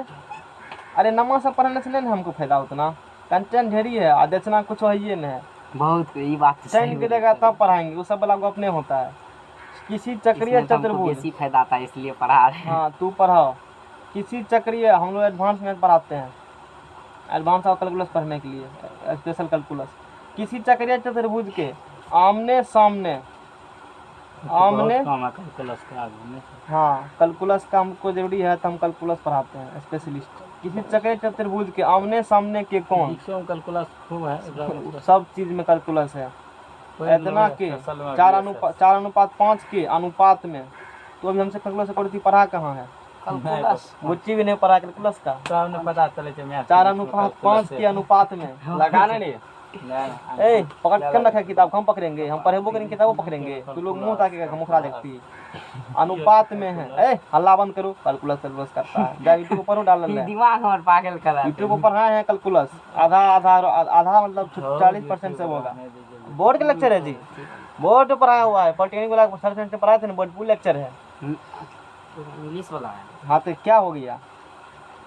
अरे नमा सब पढ़ने से नहीं हमको फायदा उतना, कंटेंट ढेरी है, आदेशना कुछ है ये नहीं है। बहुत ये बात तो टाइम के देगा तब पढ़ाएंगे, वो सब वाला को अपने होता है। किसी चक्रीय चतुर्भुज, बेसी फायदा आता है इसलिए पढ़ा रहे हैं। हाँ तू पढ़ाओ। किसी चक्रीय, हम लोग एडवांस में पढ़ाते हैं, एडवांस और कैलकुलस पढ़ने के लिए, स्पेशल कैलकुलस। किसी चक्रीय चतुर्भुज के आमने सामने आमने बहुत कम है कैलकुलस के आगे में। हाँ कैलकुलस का हमको जरूरी है तो हम कैलकुलस पढ़ाते हैं स्पेशलिस्ट। किसी चक्रीय चतुर्भुज के आमने सामने के कोण, फिजिक्सों में कैलकुलस खूब है एकरा मतलब सब चीज में कैलकुलस है। कोई इतना लोग के स्पेशल में 4:5 के अनुपात में, तो अभी हमसे कैलकुलस कोई पढ़ा कहाँ है? कैलकुलस गुच्ची भी नहीं पढ़ा कैलकुलस का। तो हमने पता चले थे मैथ 4:5 के अनुपात में लगाना नहीं। ए पकड़ कर रखा है किताब, हम पकड़ेंगे, हम पढ़ेबो करेंगे, किताबों पकड़ेंगे, तो लोग मुंह ताके मुखरा देखती है। अनुपात में है। ए हल्ला बंद करो, कैलकुलस कैलकुलस करता है। जा यूट्यूब पर डाल ले, दिमाग हमर पागल करा यूट्यूब पर पढ़ाए हैं कैलकुलस। आधा आधा आधा मतलब 40% से होगा। बोर्ड का लेक्चर है जी, बोर्ड पे पढ़ाया हुआ है। पॉलिटेक्निक वाला सर सेंटर पढ़ाए थे ना, बोर्ड फुल लेक्चर है। इंग्लिश वाला है। हाँ तो क्या हो गया,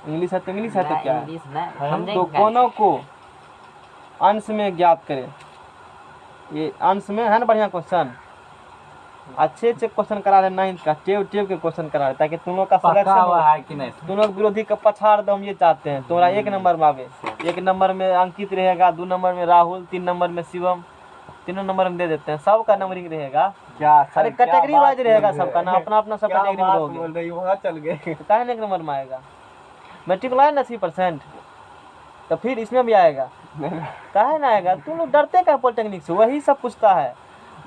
इंग्लिश है तो इंग्लिश है तो क्या है? इंग्लिश नहीं तो समझेंगे कोनों को अंश में ज्ञात करें। ये अंश में है ना बढ़िया क्वेश्चन, अच्छे क्वेश्चन करा रहे 9th का, टेव के क्वेश्चन करा रहे, ताकि तुम लोग का पक्का सिलेक्शन हुआ हो। है कि नहीं? तुम लोग विरोधी का पछाड़ दो, हम ये चाहते हैं तुम्हारा 1 नंबर में आवे। 1 नंबर में अंकित रहेगा, 2 नंबर में राहुल, 3 नंबर में शिवम, 3 नंबर में दे देते हैं। सबका नंबरिंग रहेगा। क्या अरे कैटेगरी वाइज रहेगा सबका ना, अपना अपना सब कैटेगरी में रहोगे। रही वहाँ चल गए। तो काहे 1 नंबर में आएगा? मैट्रिक लाए ना 80%, तो फिर इसमें भी आएगा। काहे ना आएगा? तुम लोग डरते क्या पॉलिटेक्निक से? वही सब पूछता है।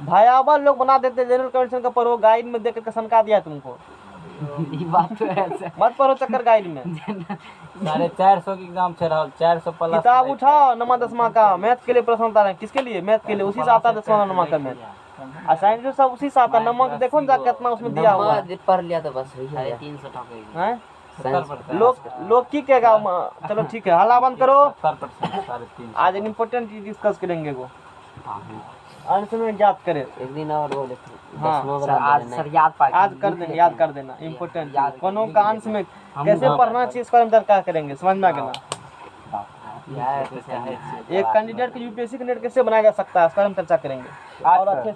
भयावह लोग बना देते जनरल कमीशन का, पढ़ो गाइड में देख करके सनका दिया तुमको। ये बात तो है सर। मत पढ़ो चक्कर गाइड में। 450 के एग्जाम से रहा 400 प्लस किताब उठाओ 9वां 10वां का, मैथ के लिए प्रश्न होता है। किसके लिए? मैथ के लिए। उसी से आता है 10वां 9वां का मैथ। असाइनमेंट सब उसी से आता है। नमक देखो ना कितना उसमें दिया हुआ है। नंबर पढ़ लिया तो बस वही है। 300 टका हैं? है। लोग की कहेगा? चलो ठीक है, हल्ला बंद करो। 70% 350। आज एक इम्पोर्टेंट चीज डिस्कस करेंगे वो अंश में ज्ञात करें। एक दिन और वो हाँ, आज सर याद पा आज कर देंगे, याद कर देना इम्पोर्टेंट। कोनो का अंश में कैसे पढ़ना चाहिए इसका हम क्या करेंगे, समझ में आ गया ना? एक कैंडिडेट को यूपीएससी कैंडिडेट कैसे बनाया जा सकता है, इस पर हम चर्चा करेंगे। और अच्छे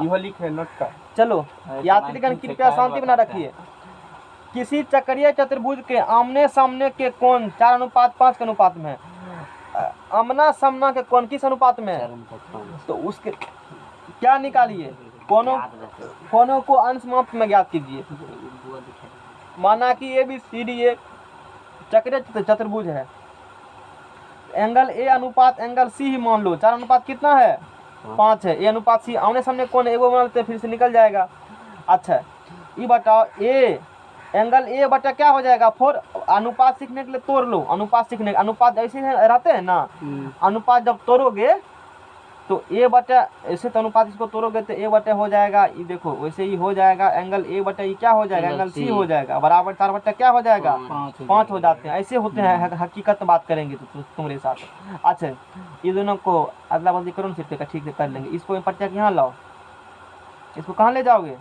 इहो लिखे नोट का। चलो यात्रीगण कृपया शांति बना रखिए। किसी चक्रीय चतुर्भुज के आमने सामने के कोण 4:5 के अनुपात में है। आमना सामना के कोण किस अनुपात में है? तो उसके क्या निकालिए? कोनों को अंश माप में ज्ञात कीजिए। माना कि ए बी सी डी एक चक्रीय चतुर्भुज है। एंगल ए अनुपात एंगल सी ही मान लो। 4 अनुपात कितना है? 5 है। ए अनुपात सी आमने सामने कौन है? एगो बना लेते हैं, फिर से निकल जाएगा। अच्छा ये बताओ, ए एंगल ए बटा क्या हो जाएगा? 4। अनुपात सीखने के लिए तोड़ लो। अनुपात सीखने, अनुपात ऐसे रहते हैं ना, अनुपात जब तोड़ोगे तो ए बटा, ऐसे तो अनुपात इसको तोड़ोगे तो ए बटा हो जाएगा, ये देखो वैसे ही हो जाएगा। एंगल ए बटा ये क्या हो जाएगा? एंगल सी हो जाएगा। बराबर 4 बटा क्या हो जाएगा? 5 हो जाते हैं। ऐसे होते हैं, हकीकत बात करेंगे तो तुम्हारे साथ। अच्छा ये दोनों को अदला बदली करो ना, सिर्फ ठीक से कर लेंगे। इसको पट्टा यहाँ लाओ, इसको कहाँ ले जाओगे?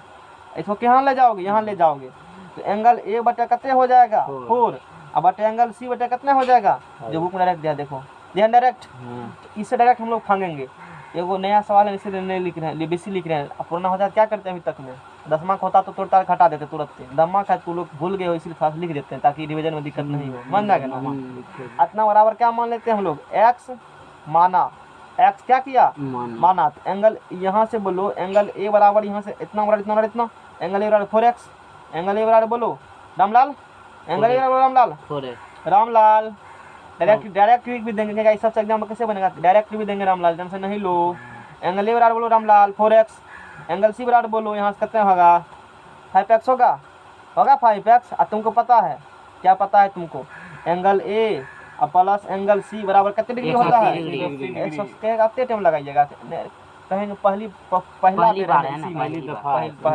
इसको कहाँ ले जाओगे? यहाँ ले जाओगे। तो एंगल ए बटा कितने हो जाएगा? 4। अब बटा एंगल सी बटा कितना हो जाएगा? जो बुक में डायरेक्ट दिया, देखो ध्यान डायरेक्ट, इससे डायरेक्ट हम लोग फांगेंगे। एगो नया सवाल है, इसलिए नहीं लिख रहे हैं, बीसी लिख रहे हैं। पुराना हो जाए क्या करते हैं अभी तक में? 10वां का होता तो तोड़ता घटा देते तुरंत से। 10वां का तू लोग भूल गए हो, इसलिए खास लिख देते हैं ताकि रिवीजन में दिक्कत नहीं हो। मान जाएगा ना? इतना बराबर क्या मान लेते हैं हम लोग? एक्स माना, एक्स क्या किया? माना। तो एंगल यहाँ से बोलो, एंगल ए बराबर यहाँ से इतना बराबर इतना बराबर इतना, एंगल ए बराबर 4x। एंगल ए बराबर बोलो रामलाल, एंगल ए बराबर रामलाल, रामलाल। डायरेक्ट भी देंगे क्या? इस सबसे एग्जाम में कैसे बनेगा? डायरेक्ट भी देंगे रामलाल, टेंशन नहीं लो। एंगल ए बराबर बोलो रामलाल 4x। एंगल सी बराबर बोलो यहाँ से कितना होगा? 5x होगा, होगा 5x। और तुमको पता है, क्या पता है तुमको? एंगल ए प्लस एंगल सी बराबर कितने डिग्री होता है? 180। कितने टाइम लगाइएगा? कहेंगे पहला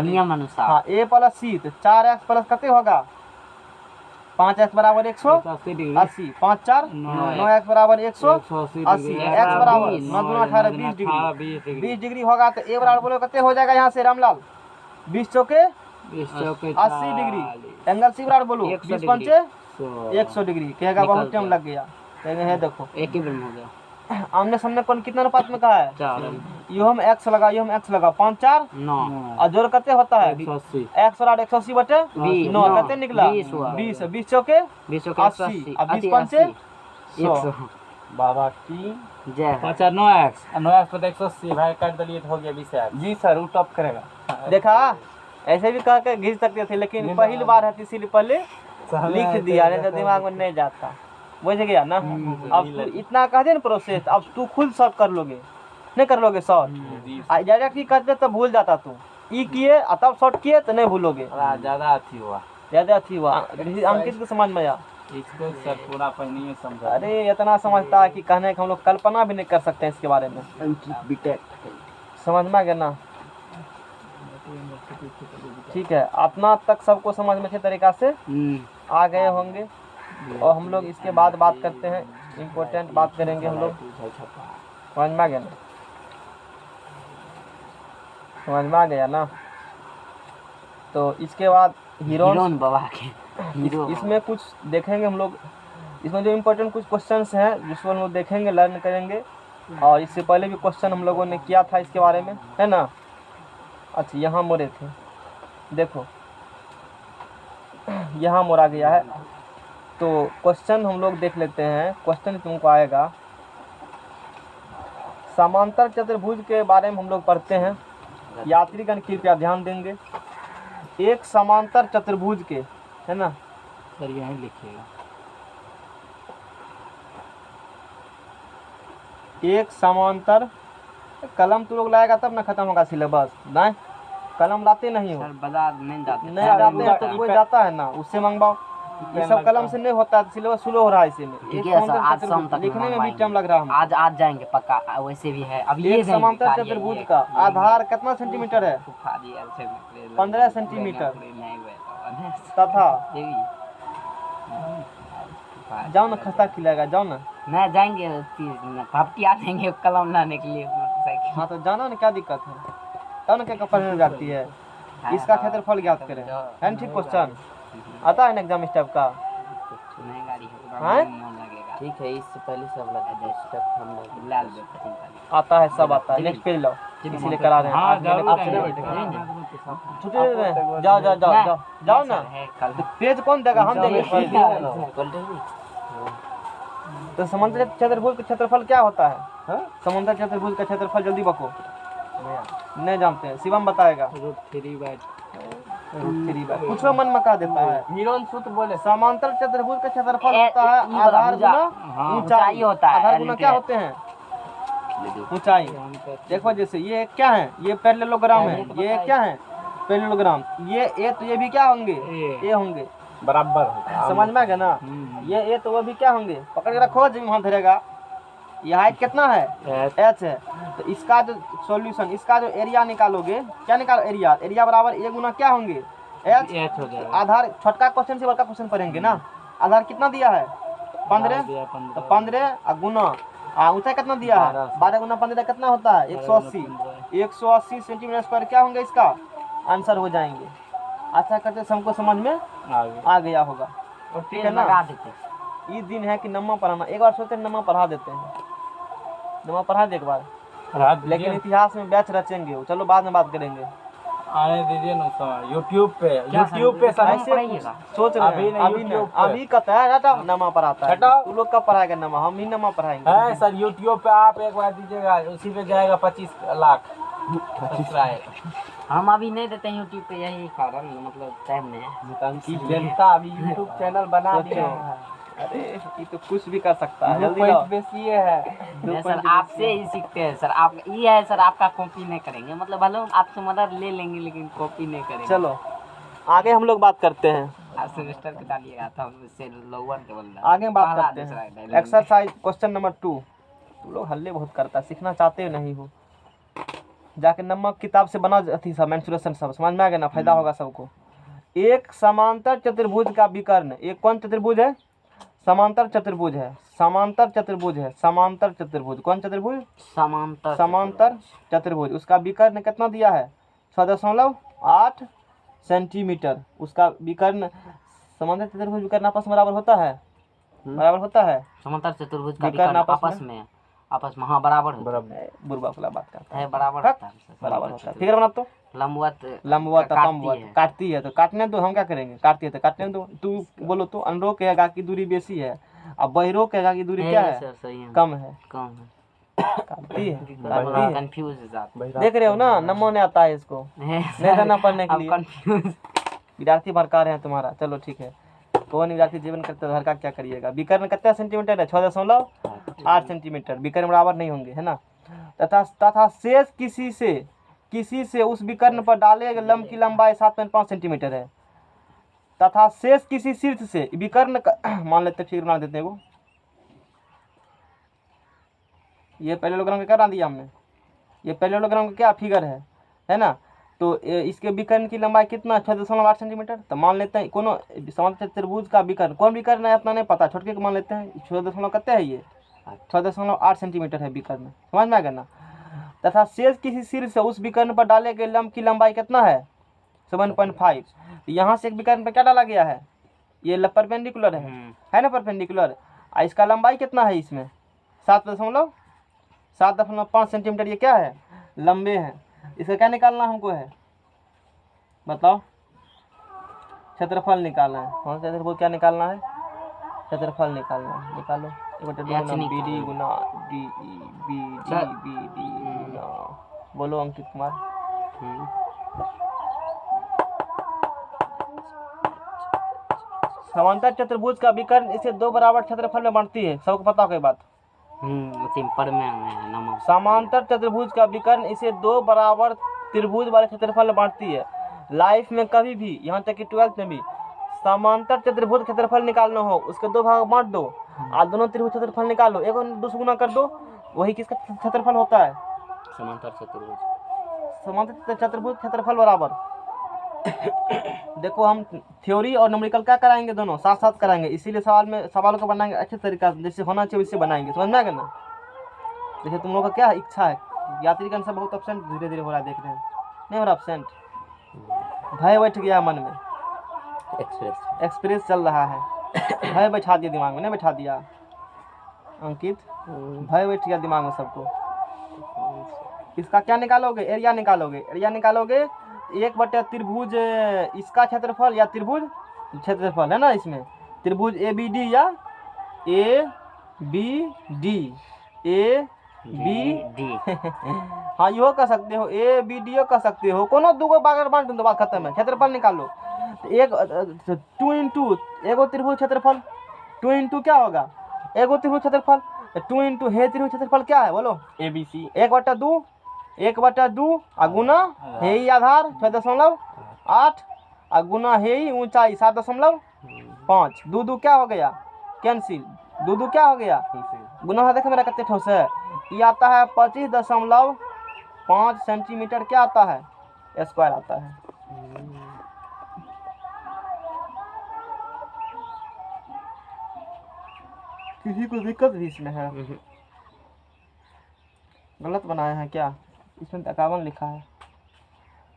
नियम अनुसार। हाँ ए प्लस सी, तो 4x प्लस कितने होगा? 5x बराबर 180। 5 4 9x बराबर 180। x बराबर 9 दूना 18 20 डिग्री। 20 डिग्री होगा तो ए बराबर बोलो कितने हो जाएगा यहाँ से रामलाल? 20 चौके 80 डिग्री। एंगल सी बराबर बोलो 20 पंचे 100 डिग्री। कहेगा बहुत टाइम लग गया। कहेंगे है देखो एक ही दिन हो गया। आमने सामने कौन कितना अनुपात में कहा है? 4। यो हम x लगा, यो हम x लगा। 5 4 9 और जोड़ कितने होता है? 180। x बराबर 180 बटे 9 कितने निकला? 20। 20 चौके 80 और 20 पंचे 100। बाबा की जय। 9x 9x पर 180 भाई काट दिए तो हो गया 20x। जी सर, वो टॉप करेगा। देखा, ऐसे भी कह के घिस सकते थे, लेकिन पहली बार है इसीलिए पहले लिख दिया, नहीं तो दिमाग में नहीं जाता। बुझ गया ना? अब तू इतना कह दे ना प्रोसेस, अब तू खुद शॉर्ट कर लोगे, नहीं कर लोगे शॉर्ट? डायरेक्ट ही करते तो भूल जाता तू, ई किए तब शॉर्ट किए तो नहीं भूलोगे। ज्यादा अथी हुआ, ज्यादा अच्छी हुआ। अंकित को समझ में आया? इसको सर पूरा पहले ही समझा। अरे इतना समझता है कि कहने का हम लोग कल्पना भी नहीं कर सकते हैं इसके बारे में। समझ में आ गया ना? ठीक है, अपना तक सबको समझ में अच्छे तरीका से आ गए होंगे। और हम लोग इसके बाद बात करते हैं, इम्पोर्टेंट बात करेंगे हम लोग। समझ में आ गया ना? समझ में आ गया ना? तो इसके बाद हीरोइन बाबा के हीरो इसमें कुछ देखेंगे हम लोग। इसमें जो इम्पोर्टेंट कुछ क्वेश्चंस हैं जिसको हम लोग देखेंगे, लर्न करेंगे। और इससे पहले भी क्वेश्चन हम लोगों ने किया था इसके बारे में, है ना? अच्छा, यहाँ मोड़े थे, देखो यहाँ मोड़ा गया है। तो क्वेश्चन हम लोग देख लेते हैं। क्वेश्चन तुमको आएगा, समांतर चतुर्भुज के बारे में हम लोग पढ़ते हैं। यात्रीगण कृपया ध्यान देंगे। एक समांतर चतुर्भुज के, है ना? सर यहीं लिखिएगा। एक समांतर, कलम तू लोग लाएगा तब ना खत्म होगा सिलेबस। नहीं, कलम लाते नहीं हो, सर बाजार नहीं जाते। नहीं जाते हैं तो कोई जाता है ना, उससे मंगवाओ। ये सब कलम से नहीं होता है, सिलेबस स्लो हो रहा है इसी में। ठीक एक है सर, समांतर आज शाम चतुर्भुज तक लिखने में भी मंगवाएंगे। टाइम लग रहा है हमको। आज जाएंगे पक्का। वैसे भी है, अब ये एक समांतर चतुर्भुज का आधार कितना सेंटीमीटर है? 15 सेंटीमीटर तथा, जाओ ना, खस्ता खिलाएगा, जाओ ना। नहीं जाएंगे, पापटी आ जाएंगे कलम लाने के लिए मोटरसाइकिल। हाँ तो जाना ना, क्या दिक्कत है? तब ना क्या कपड़े में जाती है। इसका क्षेत्रफल ज्ञात करें, है ना? ठीक क्वेश्चन आता है ना एग्जाम स्टेप का? नहीं गाड़ी हाँ? है, मन लगेगा। ठीक है, इससे पहले सब लगा स्टेप हम लोग लाल दे आता है, सब आता है। नेक्स्ट पेज लो, इसीलिए करा रहे हैं। हाँ, आज मैंने जरूर आपसे नहीं आएंगे। बैठेगा। छुट्टी दे रहे हैं, जाओ जाओ जाओ जाओ जाओ ना। है कल पेज कौन देगा? हम देंगे पेज। तो समुद्र चतुर्भुज का क्षेत्रफल क्या होता है? समुद्र चतुर्भुज का क्षेत्रफल जल्दी बको। नहीं जानते हैं, शिवम बताएगा। कुछ मन में कहा देता है। हीरोइन सूत्र बोले समांतर चतुर्भुज का क्षेत्रफल होता है आधार गुना ऊंचाई होता है। आधार गुना क्या होते हैं? ऊंचाई। देखो जैसे ये क्या है? ये पैरेललोग्राम है। ये क्या है? पैरेललोग्राम। ये ए तो ये भी क्या होंगे? ए होंगे, बराबर। समझ में आ गया ना? ये ए तो वो भी क्या होंगे? पकड़ के रखो, जिम हाथ धरेगा। ये हाइट कितना है? एच है। तो इसका जो सॉल्यूशन, इसका जो एरिया निकालोगे, क्या निकालो? एरिया। एरिया बराबर ए गुना क्या होंगे? एच हो जाएगा। आधार, छोटका क्वेश्चन से बड़का क्वेश्चन पढ़ेंगे ना। आधार कितना दिया है? 15। तो 15 गुना ऊंचाई कितना दिया है? 12 गुना 15 कितना होता है? 180। 180 सेंटीमीटर स्क्वायर क्या होंगे? इसका आंसर हो जाएंगे। अच्छा करते हमको समझ में आ गया होगा, ठीक है ना? ये दिन है कि नम्मा पढ़ाना। एक बार सोचते हैं नम्मा पढ़ा देते हैं, नम्मा पढ़ा दे एक बार, लेकिन इतिहास में बैच रचेंगे। चलो बाद में बात करेंगे। आने दीजिए ना सर, यूट्यूब पे सर ऐसे सोच रहे हैं। अभी कहता है हटा नमा पढ़ाता है। तू लोग कब पढ़ाएगा नमा? हम ही नमा पढ़ाएंगे। है सर, यूट्यूब पे आप एक बार दीजिएगा, उसी पे जाएगा 25 लाख सब्सक्राइब। हम अभी नहीं देते हैं यूट्यूब पे, यही कारण, मतलब टाइम नहीं है। जनता अभी यूट्यूब चैनल बना दिया है। अरे ये तो कुछ भी कर सकता है। जल्दी लाओ। बेसी है नहीं सर, आपसे ही सीखते हैं सर। आप ये है सर, आपका कॉपी नहीं करेंगे, मतलब भले आपसे मदद ले लेंगे लेकिन कॉपी नहीं करेंगे। चलो आगे हम लोग बात करते हैं। आप सेमेस्टर के डालिएगा तो हम इससे लोअर के बोल रहे आगे बात करते हैं। Exercise question number 2। तुम लोग हल्ले बहुत करता है, सीखना चाहते नहीं हो। जाके नमक किताब से बना थी सब, मेंसुरेशन सब समझ में आ गया ना? फायदा होगा सबको। एक समांतर चतुर्भुज का विकर्ण, एक कौन चतुर्भुज है? समांतर चतुर्भुज है। समांतर चतुर्भुज है। समांतर चतुर्भुज कौन चतुर्भुज? समांतर चतुर्भुज। उसका विकर्ण कितना दिया है? 6.8 सेंटीमीटर। उसका विकर्ण, समांतर चतुर्भुज विकर्ण आपस में बराबर होता है? बराबर होता है। समांतर चतुर्भुज का विकर्ण आपस में हाँ बराबर होता है। बुरबा वाला बात करता है। बराबर होता है। बराबर होता है। फिगर बना तो लंबवत लंबवत काटती है तो काटने दो, हम क्या करेंगे? काटती है तो काटने दो। तू बोलो तो अनरो कहेगा कि दूरी बेसी है, अब बहिरो कहेगा कि दूरी क्या है? सही है। कम है। काटती है काटती है। कंफ्यूज है साहब। देख रहे हो ना, नंबर नहीं आता है इसको, नहीं करना पढ़ने के अब लिए। कंफ्यूज। विद्यार्थी भड़का रहे हैं तुम्हारा, चलो ठीक है। कौन विद्यार्थी जीवन करते घर का क्या करिएगा। विकर्ण कितना सेंटीमीटर है? 6.8 सेंटीमीटर। विकर्ण बराबर नहीं होंगे, है ना। तथा शेष किसी से उस विकर्ण पर डाले गए लंब की लंबाई 7.5 सेंटीमीटर है। तथा शेष किसी शीर्ष से विकर्ण मान लेते, फिर बना देते हैं वो। ये पैरेललोग्राम का क्या बना दिया हमने, ये पैरेललोग्राम का क्या फिगर है ना। तो इसके विकर्ण की लंबाई कितना? 6.8 सेंटीमीटर। तो मान लेते हैं कोनो समांतर त्रिभुज का विकर्ण, कौन विकर्ण है इतना नहीं पता, छोटके को मान लेते हैं। 6 कितना है? ये 6.8 सेंटीमीटर है विकर्ण, समझ में आ गया ना। तथा शेष किसी शीर्ष से उस विकर्ण पर डाले गए लंब की लंबाई कितना है? 7.5। यहाँ से एक विकर्ण पर क्या डाला गया है? ये परपेंडिकुलर है ना, परपेंडिकुलर। और इसका लंबाई कितना है इसमें? 7.5 सेंटीमीटर। ये क्या है? लंबे हैं। इसका क्या निकालना हमको है, बताओ? क्षेत्रफल निकालना है। कौन सा क्षेत्रफल क्या निकालना है? क्षेत्रफल निकालना है। निकालो। बी डी गुना डी बी डी गुना, बोलो अंकित कुमार। समांतर चतुर्भुज का विकर्ण इसे 2 बराबर क्षेत्रफल में बांटती है। सबको पता होगा ये बात। सिंपल में है नमक। समांतर चतुर्भुज का विकर्ण इसे 2 बराबर त्रिभुज वाले क्षेत्रफल में बांटती है। लाइफ में कभी भी, यहाँ तक कि 12th में भी, समांतर चतुर्भुज क्षेत्रफल निकालना हो, उसके 2 भाग बांट दो और दोनों त्रिभुज क्षेत्रफल निकालो, एक और 2 से गुना कर दो, वही किसका क्षेत्रफल होता है? समांतर चतुर्भुज। समांतर चतुर्भुज क्षेत्रफल बराबर। देखो हम थ्योरी और न्यूमेरिकल क्या कराएंगे, दोनों साथ साथ कराएंगे। इसीलिए सवालों को बनाएंगे अच्छे तरीका से, जैसे होना चाहिए वैसे बनाएंगे, समझ में आ गया ना। जैसे तुम लोगों का क्या इच्छा है, यात्रीगण सब बहुत अपसेंट धीरे धीरे हो रहा है, देख रहे हैं नहीं हो रहा अपसेंट, भय बैठ गया मन में, एक्सप्रेस चल रहा है, भय बैठा दिया दिमाग में, नहीं बैठा दिया अंकित? भय बैठ गया दिमाग में सबको। इसका क्या निकालोगे? एरिया निकालोगे। एरिया निकालोगे 1/3 त्रिभुज इसका क्षेत्रफल या त्रिभुज क्षेत्रफल है ना, इसमें त्रिभुज ABD या ABD हाँ यो कह सकते हो, ABD कह सकते हो, कोनो दूगो बागर बांट दो, बात खत्म है। क्षेत्रफल निकालो। तो 2 इंटू एगो त्रिभुज क्षेत्रफल, 2 इंटू क्या होगा? एगो त्रिभुज क्षेत्रफल, 2 इंटू हे त्रिभुज क्षेत्रफल क्या है बोलो? ABC। 1/2 और गुना हे ही आधार 6.8 और गुना हे ही ऊंचाई 7.5। 2 क्या हो गया? कैंसिल। 2 क्या हो गया? गुना देखे मेरा कितने ठोस है। ये आता है 25.5 सेंटीमीटर क्या आता है? स्क्वायर आता है। किसी को दिक्कत भी इसमें है? गलत बनाया है क्या? इसमें 51 लिखा है।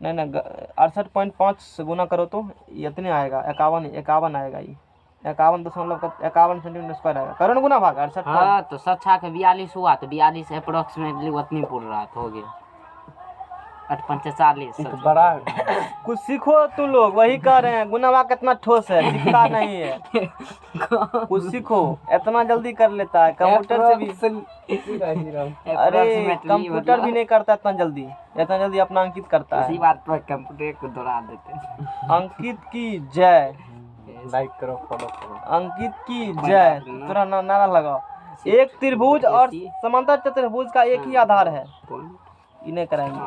नहीं 68.5 से गुना करो तो ये इतने आएगा, 51 आएगा। ये 51 सेंटीमीटर स्क्वायर आएगा। करो ना गुना भाग 68। हाँ तो 42 हुआ तो 42 अप्रोक्सीमेटली उतनी पूछ रहा था, हो गया 45। बड़ा कुछ सीखो तुम लोग, वही कह रहे हैं। गुनावा कितना ठोस है, दिखता नहीं है। कुछ सीखो, इतना जल्दी कर लेता है कंप्यूटर से भी। अरे कंप्यूटर भी नहीं करता इतना जल्दी अपना अंकित करता है। इसी बात पर कंप्यूटर को दोहरा देते हैं। अंकित की जय, लाइक करो, फॉलो करो। अंकित की जय, थोड़ा नारा लगाओ। एक त्रिभुज और समांतर चतुर्भुज का एक ही आधार है। इन्हें कराएंगे।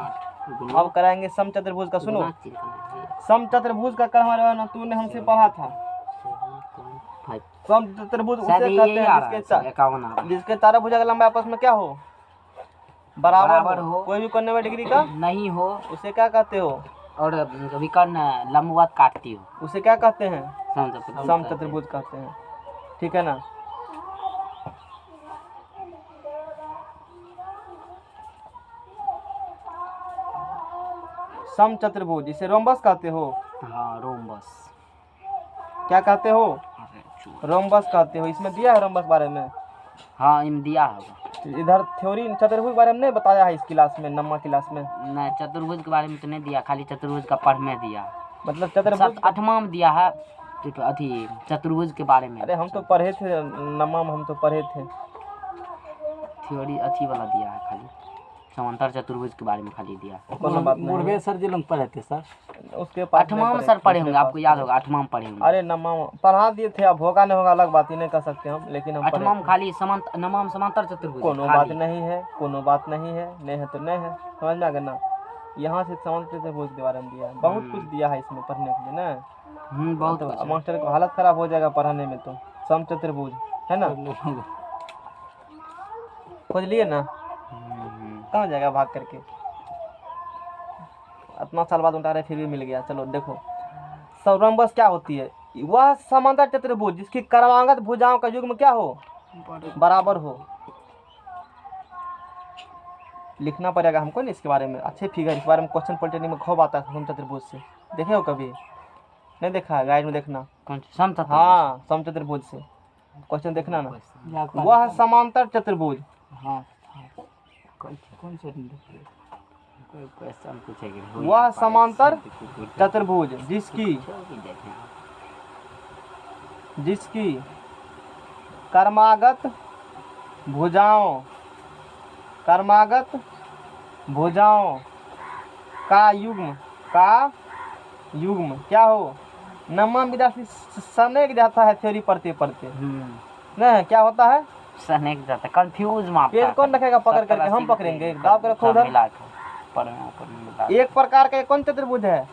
अब कराएंगे सम चतुर्भुज का। सुनो, सम चतुर्भुज का कल हमारे तूने हमसे पढ़ा था। सम चतुर्भुज उसे कहते हैं जिसके चारों भुजा का लंबाई आपस में क्या हो? बराबर हो। कोई भी कोण 90 डिग्री का नहीं हो, उसे क्या कहते हो? और विकर्ण लंबवत काटती हो, उसे क्या कहते हैं? समचतुर्भुज सम चतुर्भुज कहते हैं। ठीक है ना। सम चतुर्भुज जिसे रोम्बस कहते हो। हाँ रोम्बस। क्या कहते हो? रोम्बस कहते हो। इसमें दिया है रोम्बस बारे में। हाँ इन दिया होगा। इधर थ्योरी चतुर्भुज बारे में नहीं बताया है इस क्लास में, नम्मा क्लास में। नहीं चतुर्भुज के बारे में तो नहीं दिया, खाली चतुर्भुज का पढ़ में दिया। मतलब चतुर्भुज 8वां में दिया है चतुर्भुज के बारे में। अरे हम तो पढ़े थे नम्मा में, हम तो पढ़े थे। थ्योरी अच्छी वाला दिया है, खाली समांतर चतुर्भुज के बारे में खाली दिया है। कोनो बात नहीं मुरवे सर जी लोग पढ़े थे सर। उसके पास आठवां में सर पढ़े होंगे, आपको याद होगा, आठवां में पढ़े होंगे। अरे नमा पढ़ा दिए थे, अब होगा नहीं होगा अलग बात, ही नहीं कर सकते हम, लेकिन हम आठवां में खाली नवमा में समांतर चतुर्भुज कोनो खाली। बात नहीं है, कोनो बात नहीं है, नहीं है तो नहीं है, समझ में आ गया ना। यहाँ से समांतर चतुर्भुज के बारे में दिया है, बहुत कुछ दिया है इसमें पढ़ने के लिए ना। बहुत तो कुछ है। मास्टर को हालत खराब हो जाएगा पढ़ाने में, तो समचतुर्भुज है ना, खोज लिए ना, कहाँ जाएगा भाग करके, इतना साल बाद उठा रहे फिर भी मिल गया। चलो देखो, समरंबस क्या होती है, वह समांतर चतुर्भुज जिसकी क्रमागत भुजाओं का युग्म क्या हो, बराबर हो। लिखना पड़ेगा हमको ना इसके बारे में, अच्छे फिगर, इस बारे में क्वेश्चन पॉलिटेक्निक में खूब आता है समचतुर्भुज से, देखे हो कभी, नहीं देखा, गाइड में देखना। कौन सी समचतुर्भुज? हाँ समचतुर्भुज से क्वेश्चन देखना ना। वह समांतर चतुर्भुज, हाँ कौन से क्वेश्चन पूछेगी? वह समांतर चतुर्भुज जिसकी क्रमागत भुजाओं का युग्म क्या हो। नमा विद्यार्थी सनेक जाता है थ्योरी पढ़ते पढ़ते, नहीं क्या होता है, सनेक जाता, कंफ्यूज में पेन कौन रखेगा पकड़ करके, हम पकड़ेंगे, दाव कर रखो उधर। एक प्रकार का कौन चतुर्भुज है,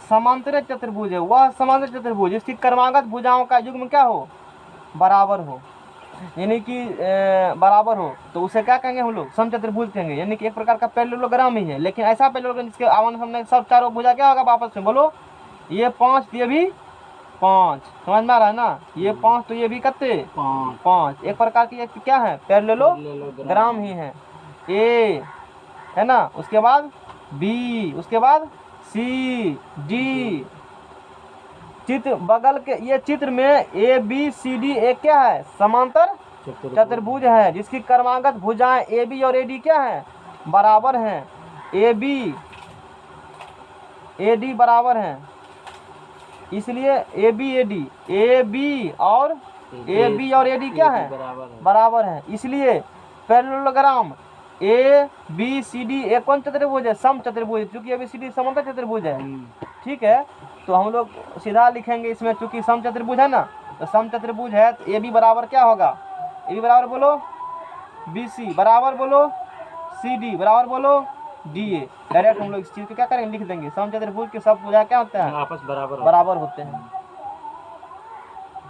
समांतर चतुर्भुज है। वह समांतर चतुर्भुज जिसकी क्रमागत भुजाओं का युग्म क्या हो, बराबर हो, यानी कि बराबर हो, तो उसे क्या कहेंगे हम लोग, समचतुर्भुज कहेंगे। यानी कि एक प्रकार का पैरेललोग्राम ही है, लेकिन ऐसा पैरेललोग्राम जिसके आमने सामने सब चारों भुजा क्या होगा आपस में, बोलो, ये 5 ये भी 5, समझ में आ रहा है ना, ये 5 तो ये भी कितने 5, एक प्रकार की एक क्या है, पैरेललोग्राम ही है। ए है ना, उसके बाद बी, उसके बाद सी डी, चित्र बगल के ये चित्र में ए बी सी डी एक क्या है, समांतर चतुर्भुज है जिसकी क्रमागत भुजाएं ए बी और ए डी क्या है, बराबर हैं। ए बी ए डी बराबर हैं, इसलिए ए बी और ए डी क्या है, बराबर है। इसलिए parallelogram A B C D एक कौन चतुर्भुज है, सम चतुर्भुज, क्योंकि ए बी सी डी समांतर चतुर्भुज है। ठीक है, तो हम लोग सीधा लिखेंगे इसमें, चूंकि सम चतुर्भुज है ना, तो सम चतुर्भुज है तो ए बी बराबर क्या होगा, ए बी बराबर बोलो बी सी, बराबर बोलो सी डी, बराबर बोलो डी ए। डायरेक्ट हम लोग इस चीज को क्या करेंगे, लिख देंगे। सम चतुर्भुज के सब भुजा क्या होते हैं, आपस बराबर होते हैं।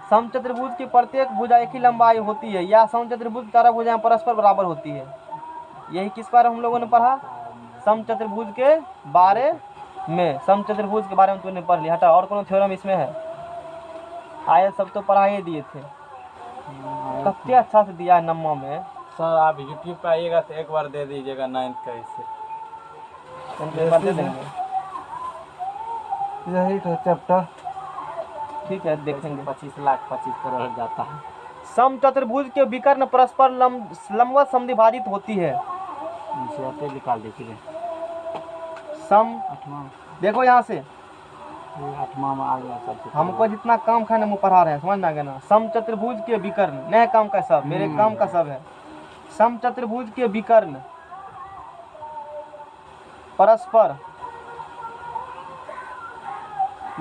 सम चतुर्भुज की प्रत्येक भुजा एक ही लंबाई होती है, या सम चतुर्भुज की चारों भुजाएं परस्पर बराबर होती है। यही किस बारे हम लोगों ने पढ़ा, सम चतुर्भुज के बारे में, सम चतुर्भुज के बारे में तुमने पढ़ लिया। हटा, और कोनो थ्योरम इसमें है, आए सब तो पढ़ा ही दिए थे, कितने अच्छा से दिया है नम्मा में। सर आप यूट्यूब पे आइएगा तो एक बार दे दीजिएगा 9th का, इससे उनके बात दे देंगे, यही तो चैप्टर। ठीक है देखेंगे। 25 लाख 25 करोड़ जाता है। सम चतुर्भुज के विकर्ण परस्पर लंबवत समद्विभाजित होती है। इसे निकाल दीजिए। सम देखो यहाँ से, 8वां में आ गया सबसे। हमको जितना काम खाने में पढ़ा रहे हैं, समझ में आ गया ना। सम चतुर्भुज के विकर्ण, नए काम का सब, मेरे काम का सब है। सम चतुर्भुज के विकर्ण परस्पर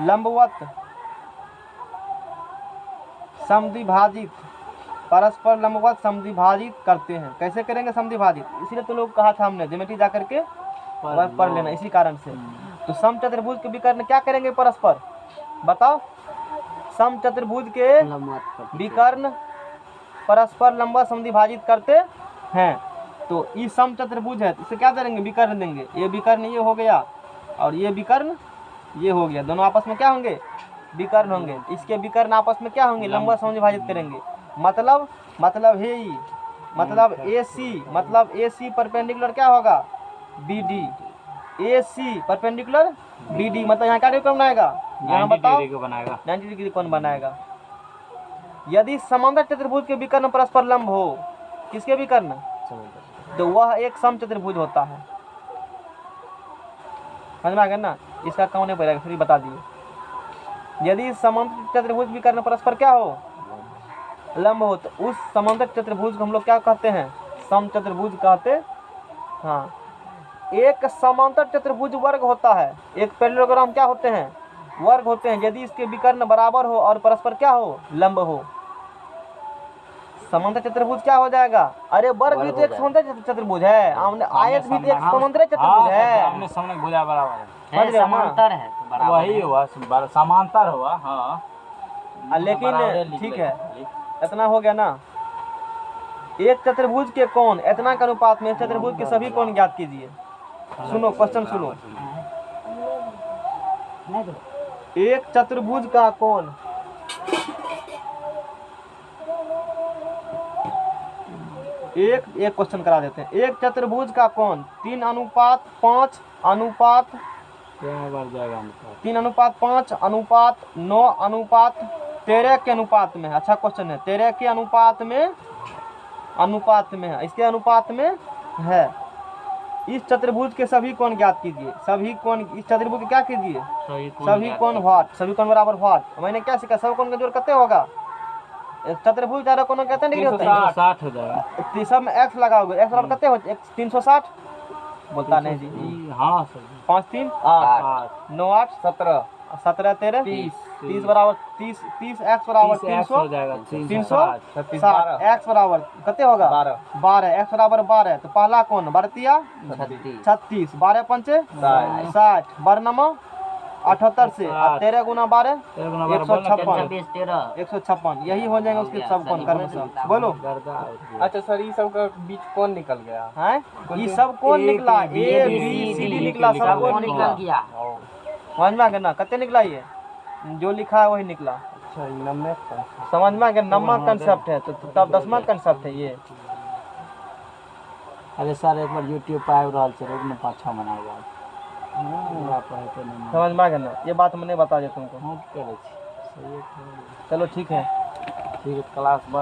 लंबवत समद्विभाजित, परस्पर लंबवत समद्विभाजित करते हैं। कैसे करेंगे समद्विभाजित, इसीलिए तो लोग कहा था हमने ज्योमेट्री जा करके पढ़ लेना, इसी कारण से। तो सम चतुर्भुज के विकर्ण क्या करेंगे परस्पर, बताओ। सम चतुर्भुज के विकर्ण परस्पर लंबवत समद्विभाजित करते हैं। तो ये सम चतुर्भुज है, इसे क्या करेंगे, विकर्ण देंगे। ये विकर्ण ये हो गया और ये विकर्ण ये हो गया, दोनों आपस में क्या होंगे, विकर्ण होंगे। इसके विकर्ण आपस में क्या होंगे, लंबवत समद्विभाजित करेंगे। मतलब है ये, मतलब ए सी परपेंडिकुलर क्या होगा, बी डी, ए सी परपेंडिकुलर बी डी, मतलब यहाँ क्या कौन बनाएगा, यहाँ बताओ 90 डिग्री कौन बनाएगा। यदि समांतर चतुर्भुज के विकर्ण परस्पर लंब हो, किसके विकर्ण, तो वह एक सम चतुर्भुज होता है। समझ में आ गया ना, इसका कौन नहीं पड़ेगा, फिर बता दिए। यदि समांतर चतुर्भुज विकर्ण परस्पर क्या हो, लंब हो, तो उस समांतर चतुर्भुज को हम लोग क्या कहते हैं, समचतुर्भुज कहते। हाँ, एक समांतर चतुर्भुज वर्ग होता है। एक पैरेललोग्राम क्या होते हैं? वर्ग होते हैं यदि इसके विकर्ण बराबर हो और परस्पर क्या हो? लंब हो। समांतर चतुर्भुज क्या हो जाएगा? अरे वर्ग भी तो एक समांतर चतुर्भुज है, आयत भी तो एक समांतर चतुर्भुज है। आमने सामने भुजा बराबर है। समझ रहे हो ना? समांतर है तो बराबर वही है। हुआ समांतर हुआ। हाँ लेकिन ठीक है, इतना हो गया ना। एक चतुर्भुज के कोण इतना के अनुपात में चतुर्भुज के सभी कोण ज्ञात कीजिए। सुनो क्वेश्चन सुनो। एक चतुर्भुज का कोण एक क्वेश्चन करा देते हैं। एक चतुर्भुज का कोण 3:5 अनुपात 3:5:9:13 के अनुपात में है। अच्छा क्वेश्चन है, 13 के अनुपात में है, इसके अनुपात में है। इस चतुर्भुज के सभी कोण ज्ञात कीजिए। सभी कोण इस चतुर्भुज के क्या कीजिए? सभी कोण व्हाट? सभी कोण बराबर व्हाट? मैंने क्या सीखा? सब कोण का जोड़ कितने होगा? चतुर्भुज चारों कोण कितने डिग्री होता है? 360 हो जाएगा। सब में x लगाओगे, x बराबर कितने हो? 360 बोलता नहीं जी। हाँ सर। 5 3 8 9 8 17 17 13 30 बराबर 30 x बराबर 300 हो जाएगा। 360 x बराबर कितने होगा? 12 x बराबर 12। तो पहला कोण बरतिया 36 12 पंचे 60 12 78 से 13 गुना 12 156 यही हो जाएगा उसके सब कोण करने से। बोलो। अच्छा सर, ये सब का बीच कौन निकल गया है? ये सब कोण निकला, A B C D निकला, सब कोण निकला। गया। समझ में आ गया ना? कितने निकला? ये जो लिखा है वही निकला। अच्छा, नंबर समझ में आ गया? 9वां कंसेप्ट है, तो तब 10वां कंसेप्ट है ये। अरे सर एक बार YouTube पे आए रहा से रोज में 5-6 बनाएगा। समझ में आ गया ना? ये बात मैंने बता दिया तुमको। चलो ठीक है। ठीक है, क्लास बंद।